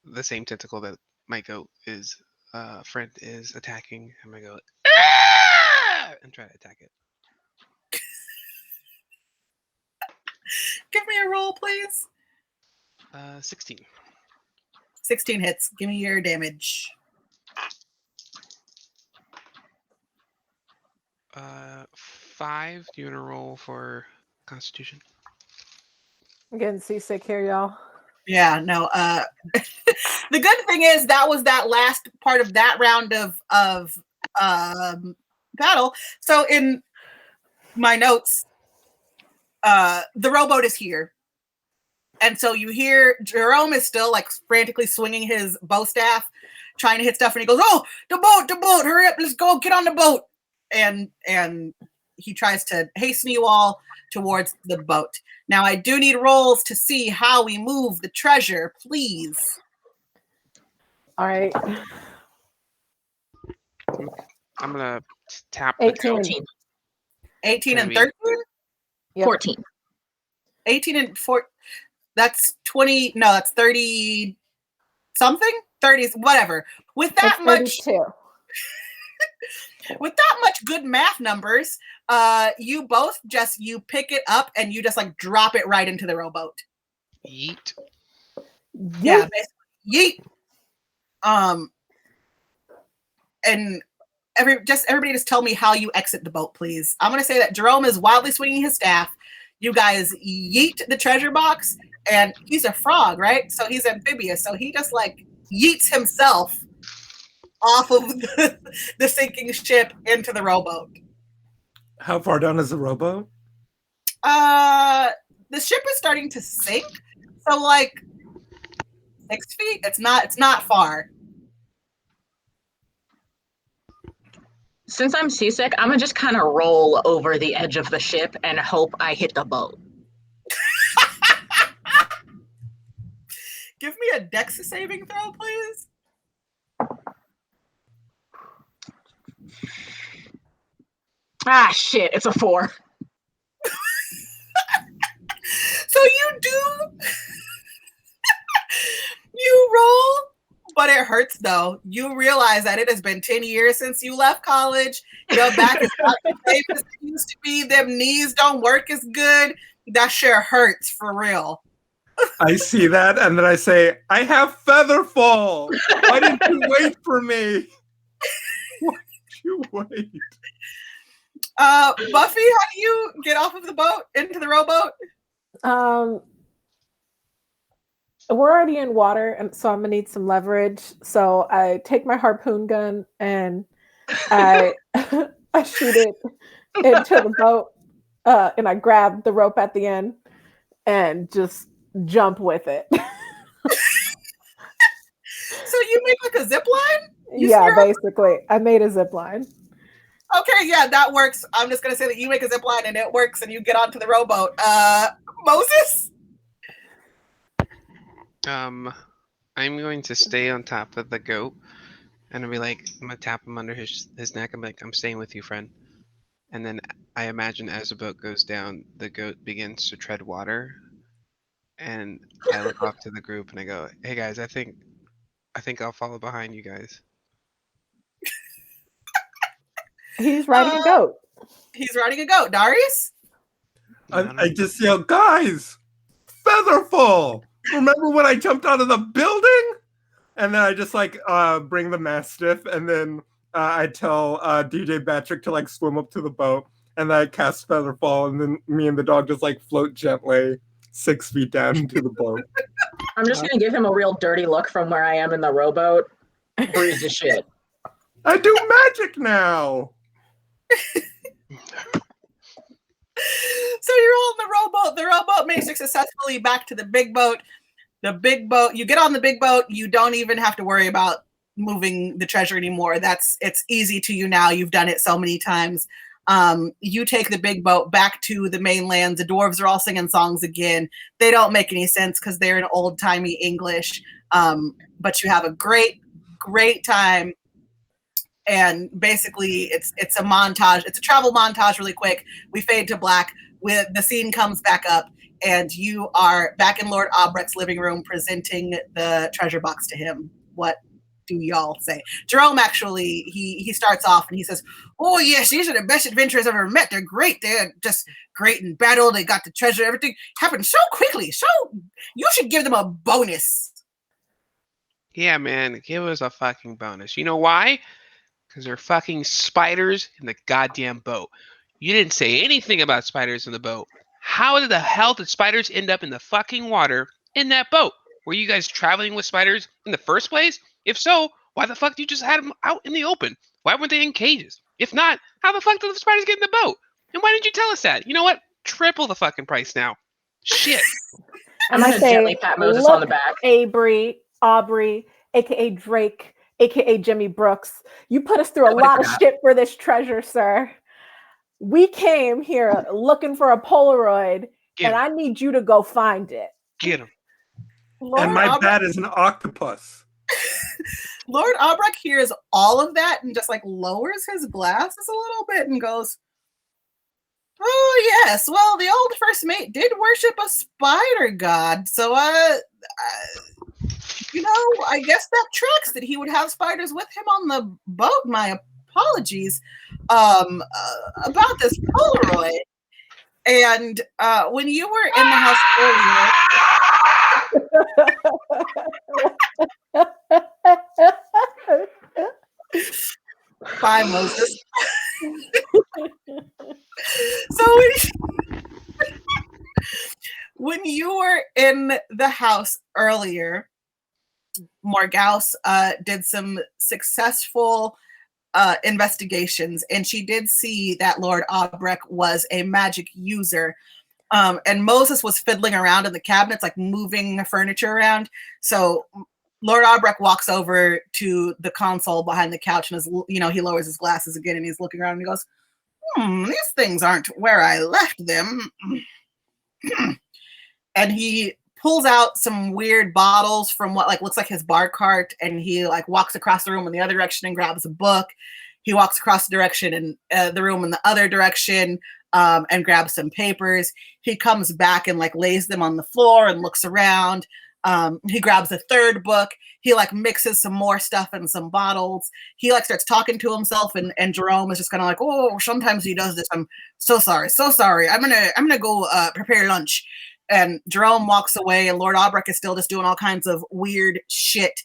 the same tentacle that my goat is friend is attacking. I'm gonna go and try to attack it. Give me a roll, please. 16. 16 hits. Give me your damage. 5. Do you want to roll for Constitution? I'm getting seasick here, y'all. Yeah, no. The good thing is that was that last part of that round of battle. So in my notes, the rowboat is here. And so you hear Jerome is still like frantically swinging his bow staff, trying to hit stuff, and he goes, "Oh, the boat, hurry up, let's go, get on the boat." And he tries to hasten you all towards the boat. Now I do need rolls to see how we move the treasure, please. All right. I'm gonna tap 18. 18 and 13? Yep. 14. 18 and 4. That's 20. No, that's 30 something? 30, whatever. With that much. With that much good math numbers, you both you pick it up and you just like drop it right into the rowboat. Yeet. Yeah, basically. Yeet. And everybody just tell me how you exit the boat, please. I'm gonna say that Jerome is wildly swinging his staff. You guys yeet the treasure box, and he's a frog, right? So he's amphibious. So he just like yeets himself off of the sinking ship into the rowboat. How far down is the rowboat? The ship is starting to sink, so like 6 feet. It's not far. Since I'm seasick, I'm gonna just kind of roll over the edge of the ship and hope I hit the boat. Give me a dex saving throw, please. Ah, shit, it's a 4. So you roll, but it hurts though. You realize that it has been 10 years since you left college. Your back is not the same as it used to be. Them knees don't work as good. That sure hurts for real. I see that, and then I say, I have feather fall. Why didn't you wait for me? Why did you wait? Buffy, how do you get off of the boat into the rowboat? We're already in water, and so I'm gonna need some leverage. So I take my harpoon gun and I shoot it into the boat, and I grab the rope at the end and just jump with it. So you make like a zip line? Yeah, basically. I made a zip line. Okay, yeah, that works. I'm just gonna say that you make a zip line and it works, and you get onto the rowboat. Moses? I'm going to stay on top of the goat, and I'll be like, I'm gonna tap him under his neck. I'm like, I'm staying with you, friend. And then I imagine as the boat goes down, the goat begins to tread water, and I look off to the group and I go, "Hey guys, I think I'll follow behind you guys." He's riding a goat. He's riding a goat. Darius? I just yell, guys, Featherfall! Remember when I jumped out of the building? And then I just like bring the Mastiff, and then I tell DJ Batrick to like swim up to the boat, and then I cast Featherfall, and then me and the dog just like float gently 6 feet down into the boat. I'm just gonna give him a real dirty look from where I am in the rowboat. Breathe the shit. I do magic now. So you're all in the rowboat. The rowboat makes it successfully back to the big boat. The big boat, you get on the big boat, you don't even have to worry about moving the treasure anymore. It's easy to you now. You've done it so many times. You take the big boat back to the mainland. The dwarves are all singing songs again. They don't make any sense because they're in old-timey English. But you have a great time. And basically it's a montage. It's a travel montage really quick. We fade to black. The scene comes back up, and you are back in Lord Albrecht's living room presenting the treasure box to him. What do y'all say? Jerome actually, he starts off and he says, oh yes, these are the best adventurers I've ever met. They're great. They're just great in battle. They got the treasure. Everything happened so quickly. So you should give them a bonus. Yeah, man, give us a fucking bonus. You know why? Because there are fucking spiders in the goddamn boat. You didn't say anything about spiders in the boat. How the hell did spiders end up in the fucking water in that boat? Were you guys traveling with spiders in the first place? If so, why the fuck did you just have them out in the open? Why weren't they in cages? If not, how the fuck did the spiders get in the boat? And why didn't you tell us that? You know what? Triple the fucking price now. Shit. I'm gonna gently pat Moses on the back. Aubrey, aka Drake, aka Jimmy Brooks. You put us through a lot of shit for this treasure, sir. We came here looking for a Polaroid, and I need you to go find it. Get him. And my bat is an octopus. Lord Albrecht hears all of that and just like lowers his glasses a little bit and goes, oh yes, well the old first mate did worship a spider god, so you know, I guess that tracks that he would have spiders with him on the boat. My apologies about this Polaroid. And when you were in the house earlier, bye Moses. So when you were in the house earlier, Morgause did some successful investigations, and she did see that Lord Albrecht was a magic user. And Moses was fiddling around in the cabinets, like moving the furniture around. So Lord Albrecht walks over to the console behind the couch and he lowers his glasses again and he's looking around and he goes, these things aren't where I left them. And he pulls out some weird bottles from what looks like his bar cart, and he walks across the room in the other direction and grabs a book. He walks across the direction and the room in the other direction and grabs some papers. He comes back and lays them on the floor and looks around. He grabs a third book. He mixes some more stuff in some bottles. He starts talking to himself, and Jerome is just kind of oh, sometimes he does this. I'm so sorry. I'm gonna go prepare lunch. And Jerome walks away, and Lord Albrecht is still just doing all kinds of weird shit.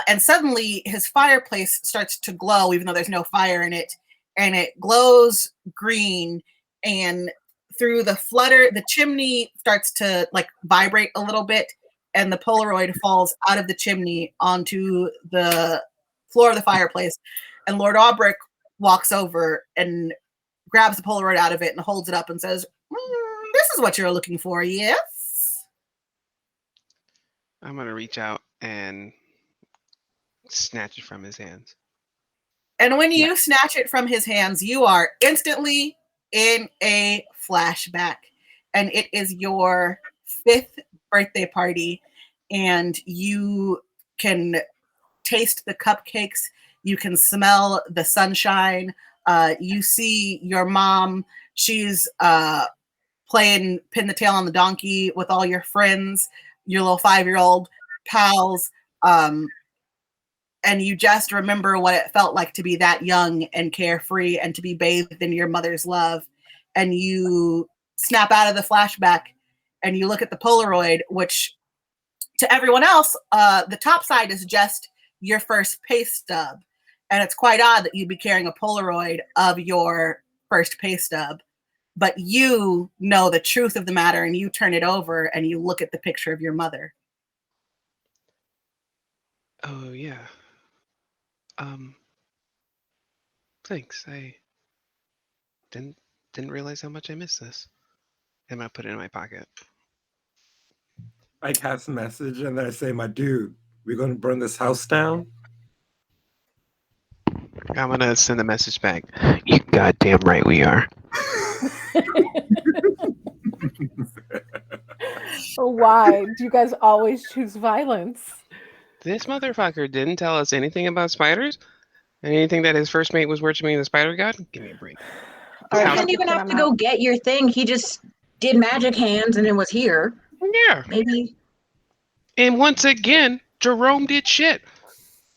And suddenly his fireplace starts to glow, even though there's no fire in it. And it glows green, and through the flutter, the chimney starts to vibrate a little bit, and the Polaroid falls out of the chimney onto the floor of the fireplace. And Lord Albrecht walks over and grabs the Polaroid out of it and holds it up and says, this is what you're looking for, yes? I'm going to reach out and snatch it from his hands. And when you snatch it from his hands, you are instantly in a flashback. And it is your 5th birthday party. And you can taste the cupcakes. You can smell the sunshine. You see your mom. She's playing pin the tail on the donkey with all your friends, your little 5-year-old pals. and you just remember what it felt like to be that young and carefree and to be bathed in your mother's love. And you snap out of the flashback and you look at the Polaroid, which to everyone else, the top side is just your first pay stub. And it's quite odd that you'd be carrying a Polaroid of your first pay stub. But you know the truth of the matter, and you turn it over and you look at the picture of your mother. Oh, yeah. Thanks. I didn't realize how much I missed this. I'm gonna put it in my pocket. I cast a message and then I say, my dude, we're gonna burn this house down? I'm gonna send a message back. You goddamn right we are. Why do you guys always choose violence? This motherfucker didn't tell us anything about spiders? And anything that his first mate was worshiping the spider god? Give me a break. You didn't even have to go get your thing. He just did magic hands and it was here. Yeah. Maybe. And once again, Jerome did shit.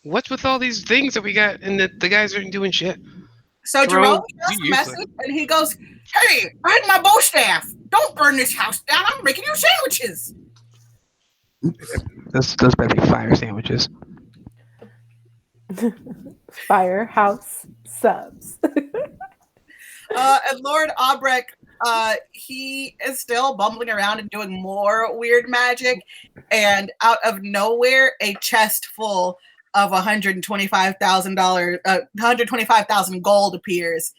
What's with all these things that we got and the guys aren't doing shit? So Jerome gets a message and he goes, hey, I had my bow staff. Don't burn this house down. I'm making you sandwiches. Those better be fire sandwiches. Firehouse subs. And Lord Albrecht, he is still bumbling around and doing more weird magic. And out of nowhere, a chest full of $125,000, 125,000 gold appears.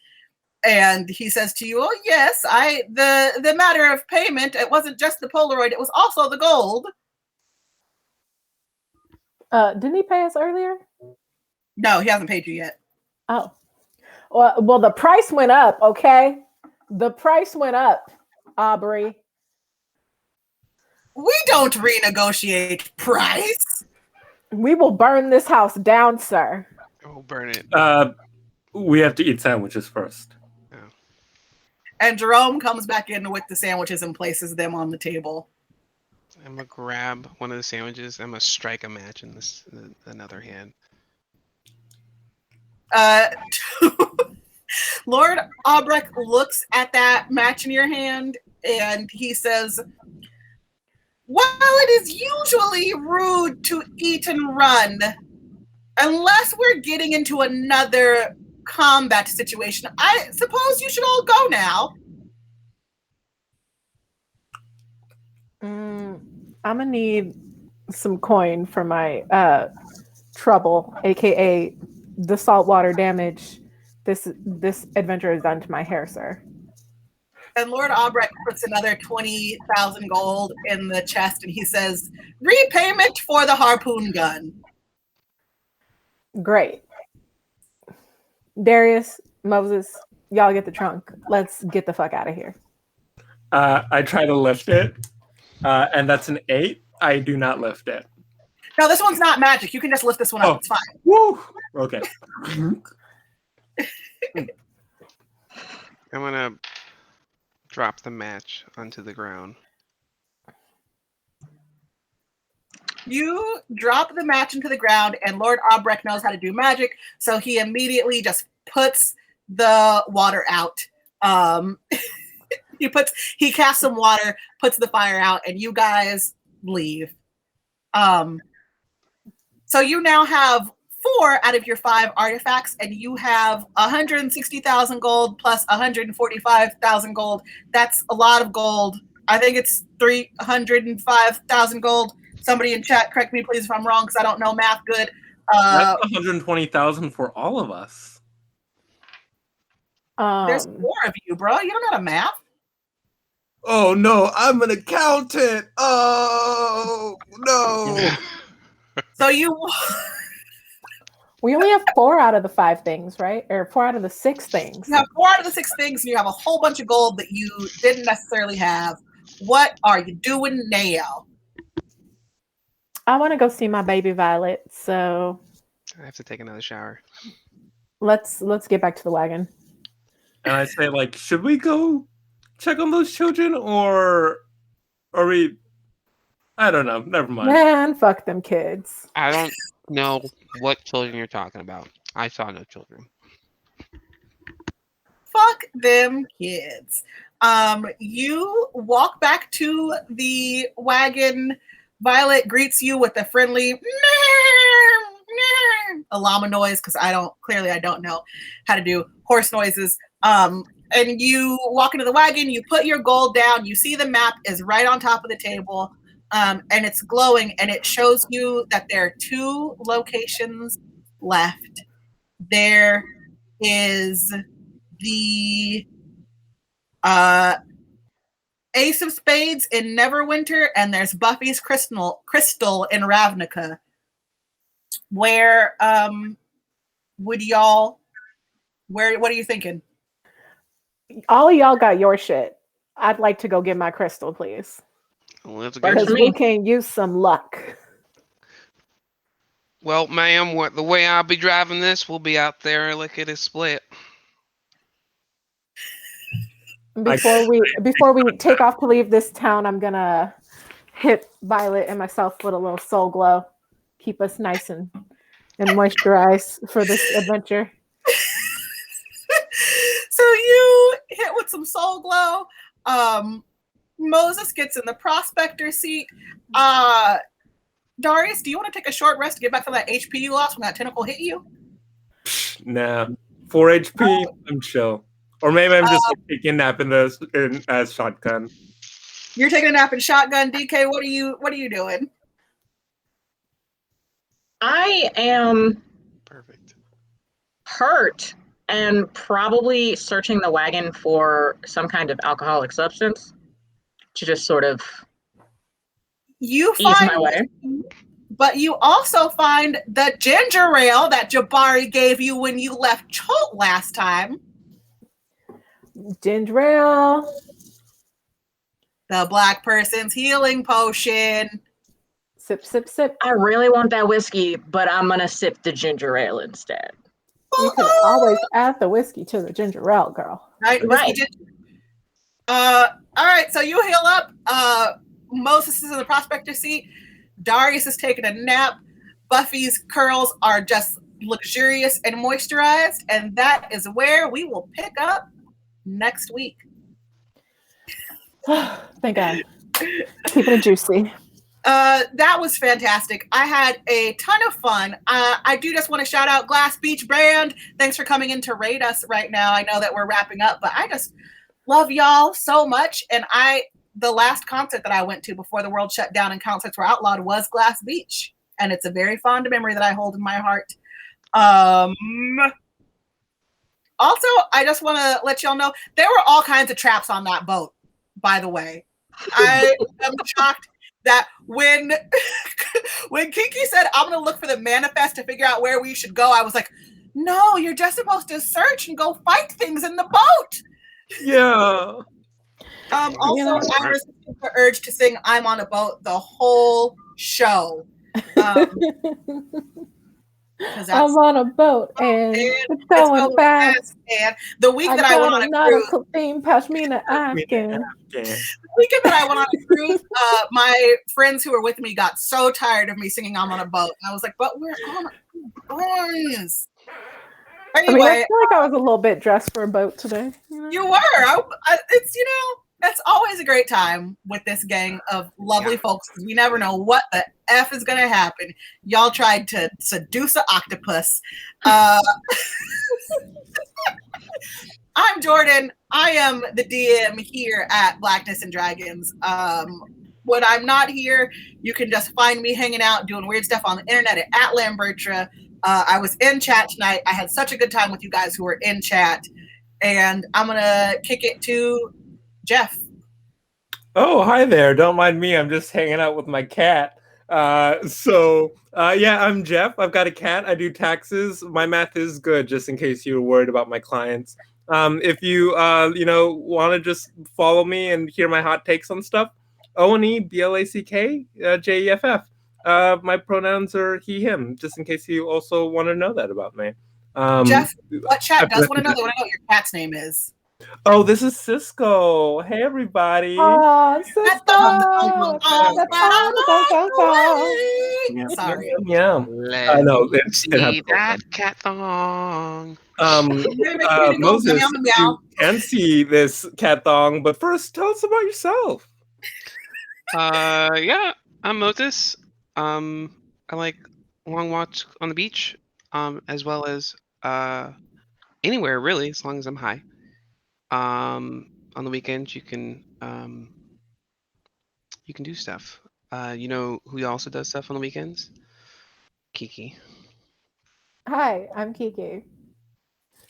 And he says to you, oh, yes, the matter of payment, it wasn't just the Polaroid, it was also the gold. Didn't he pay us earlier? No, he hasn't paid you yet. Oh. Well, the price went up, okay? The price went up, Aubrey. We don't renegotiate price. We will burn this house down, sir. We'll burn it. We have to eat sandwiches first. Oh. And Jerome comes back in with the sandwiches and places them on the table. I'm gonna grab one of the sandwiches. I'm gonna strike a match in another hand. Lord Albrecht looks at that match in your hand and he says, while it is usually rude to eat and run, unless we're getting into another combat situation, I suppose you should all go now. I'm gonna need some coin for my trouble, aka the saltwater damage this adventure has done to my hair, sir. And Lord Albrecht puts another 20,000 gold in the chest and he says, repayment for the harpoon gun. Great. Darius, Moses, y'all get the trunk. Let's get the fuck out of here. I try to lift it, and that's an 8. I do not lift it. No, this one's not magic. You can just lift this one up. It's fine. Woo! Okay. I'm gonna drop the match onto the ground. You drop the match into the ground, and Lord Albrecht knows how to do magic, so he immediately just puts the water out. He casts some water, puts the fire out, and you guys leave. So you now have 4 out of your 5 artifacts, and you have 160,000 gold plus 145,000 gold. That's a lot of gold. I think it's 305,000 gold. Somebody in chat, correct me please if I'm wrong, because I don't know math good. That's 120,000 for all of us. There's 4 of you, bro. You don't know how to math. Oh no, I'm an accountant. Oh no. So you. We only have 4 out of the 5 things, right? Or 4 out of the 6 things. You have 4 out of the 6 things, and you have a whole bunch of gold that you didn't necessarily have. What are you doing now? I want to go see my baby Violet, so I have to take another shower. let's get back to the wagon. And I say, like, should we go check on those children, or are we? I don't know. Never mind. Man, fuck them kids. I know what children you're talking about. I saw no children. Fuck them kids. You walk back to the wagon. Violet greets you with a friendly a llama noise, because I don't know how to do horse noises. And you walk into the wagon, you put your gold down, you see the map is right on top of the table, and it's glowing, and it shows you that there are 2 locations left. There is the Ace of Spades in Neverwinter, and there's Buffy's Crystal in Ravnica. Where what are you thinking? All of y'all got your shit. I'd like to go get my crystal, please. Well, because we can use some luck. Well, ma'am, the way I'll be driving this, we'll be out there lickety split. Before we take off to leave this town, I'm gonna hit Violet and myself with a little soul glow. Keep us nice and moisturized for this adventure. So you hit with some soul glow. Moses gets in the prospector seat. Darius, do you want to take a short rest to get back to that HP you lost when that tentacle hit you? Nah, 4 HP. I'm chill. Or maybe I'm just taking a nap as shotgun. You're taking a nap in shotgun. DK, what are you doing? I am perfect. Hurt and probably searching the wagon for some kind of alcoholic substance to just sort of ease my way. But you also find the ginger ale that Jabari gave you when you left Cholt last time. Ginger ale. The black person's healing potion. Sip, sip, sip. I really want that whiskey, but I'm going to sip the ginger ale instead. You can always add the whiskey to the ginger ale, girl. Right. All right, so you heal up. Moses is in the prospector seat. Darius is taking a nap. Buffy's curls are just luxurious and moisturized. And that is where we will pick up next week. Thank God. Keeping it juicy. That was fantastic. I had a ton of fun. I do just want to shout out Glass Beach Brand. Thanks for coming in to raid us right now. I know that we're wrapping up, but I just love y'all so much. And the last concert that I went to before the world shut down and concerts were outlawed was Glass Beach. And it's a very fond memory that I hold in my heart. Also, I just want to let y'all know there were all kinds of traps on that boat, by the way. I am shocked that when Kiki said, I'm going to look for the manifest to figure out where we should go, I was like, no, you're just supposed to search and go fight things in the boat. Yeah. Also, I resisted the urge to sing I'm on a Boat the whole show. I'm on a boat and it's going fast. And the week that I went on a cruise, theme, pass me an Afghan. The weekend that I went on a cruise, my friends who were with me got so tired of me singing I'm on a boat. And I was like, but we're on a cruise. Anyway, I feel like I was a little bit dressed for a boat today. You were. It's, it's always a great time with this gang of lovely folks. We never know what the F is going to happen. Y'all tried to seduce an octopus. I'm Jordan. I am the DM here at Blackness and Dragons. When I'm not here, you can just find me hanging out doing weird stuff on the internet at Lambertra. I was in chat tonight. I had such a good time with you guys who were in chat. And I'm going to kick it to Jeff. Oh, hi there. Don't mind me. I'm just hanging out with my cat. Yeah, I'm Jeff. I've got a cat. I do taxes. My math is good, just in case you were worried about my clients. If you, want to just follow me and hear my hot takes on stuff, ONEBLACK, JEFF. My pronouns are he, him, just in case you also want to know that about me. Jeff, what chat does want to know? They want to know what your cat's name is. Oh, this is Cisco. Hey, everybody. Oh, Cisco. Yeah. Sorry. Yeah. Let No, me it see had that cat thong. Moses, meow. you can see this cat thong, but first, tell us about yourself. Yeah, I'm Moses. I like long walks on the beach, as well as anywhere really, as long as I'm high. On the weekends you can do stuff. You know who also does stuff on the weekends? Kiki. Hi, I'm Kiki.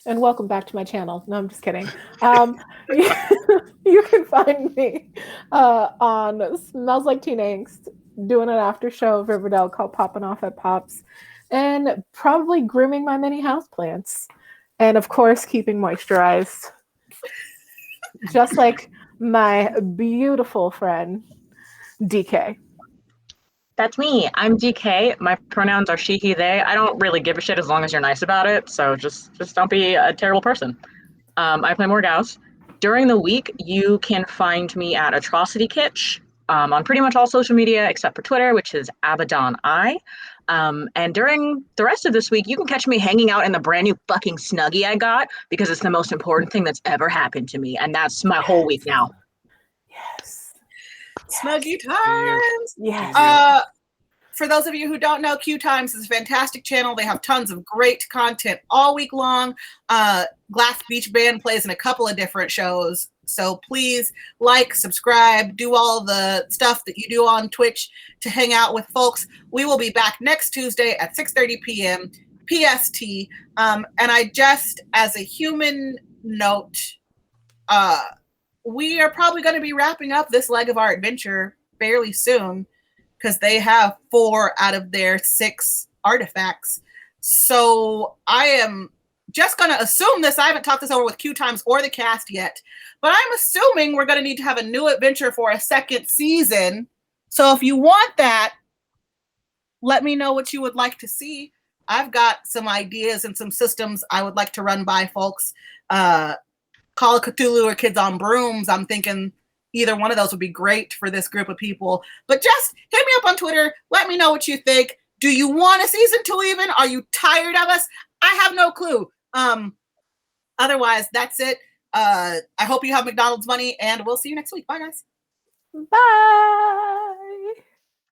And welcome back to my channel. No, I'm just kidding. You can find me on Smells Like Teen Angst, doing an after show of Riverdale called Popping Off at Pops, and probably grooming my mini houseplants. And of course, keeping moisturized. Just like my beautiful friend, DK. That's me. I'm DK. My pronouns are she, he, they. I don't really give a shit as long as you're nice about it. So just don't be a terrible person. I play Morgause. During the week, you can find me at Atrocity Kitsch on pretty much all social media except for Twitter, which is AbaddonI. And during the rest of this week, you can catch me hanging out in the brand new fucking Snuggie I got because it's the most important thing that's ever happened to me. And that's my whole week now. Yes. Snuggie times. Yes. For those of you who don't know, Q Times is a fantastic channel. They have tons of great content all week long. Glass Beach Band plays in a couple of different shows. So please like, subscribe, do all the stuff that you do on Twitch to hang out with folks. We will be back next Tuesday at 6:30 p.m. PST. And I just, as a human note, we are probably going to be wrapping up this leg of our adventure fairly soon, because they have 4 out of their 6 artifacts. So I am just going to assume this. I haven't talked this over with Q Times or the cast yet, but I'm assuming we're going to need to have a new adventure for a second season. So if you want that, let me know what you would like to see. I've got some ideas and some systems I would like to run by folks. Call of Cthulhu or Kids on Brooms. I'm thinking either one of those would be great for this group of people. But just hit me up on Twitter. Let me know what you think. Do you want a season 2 even? Are you tired of us? I have no clue. Otherwise, that's it. I hope you have McDonald's money, and we'll see you next week. Bye, guys. Bye.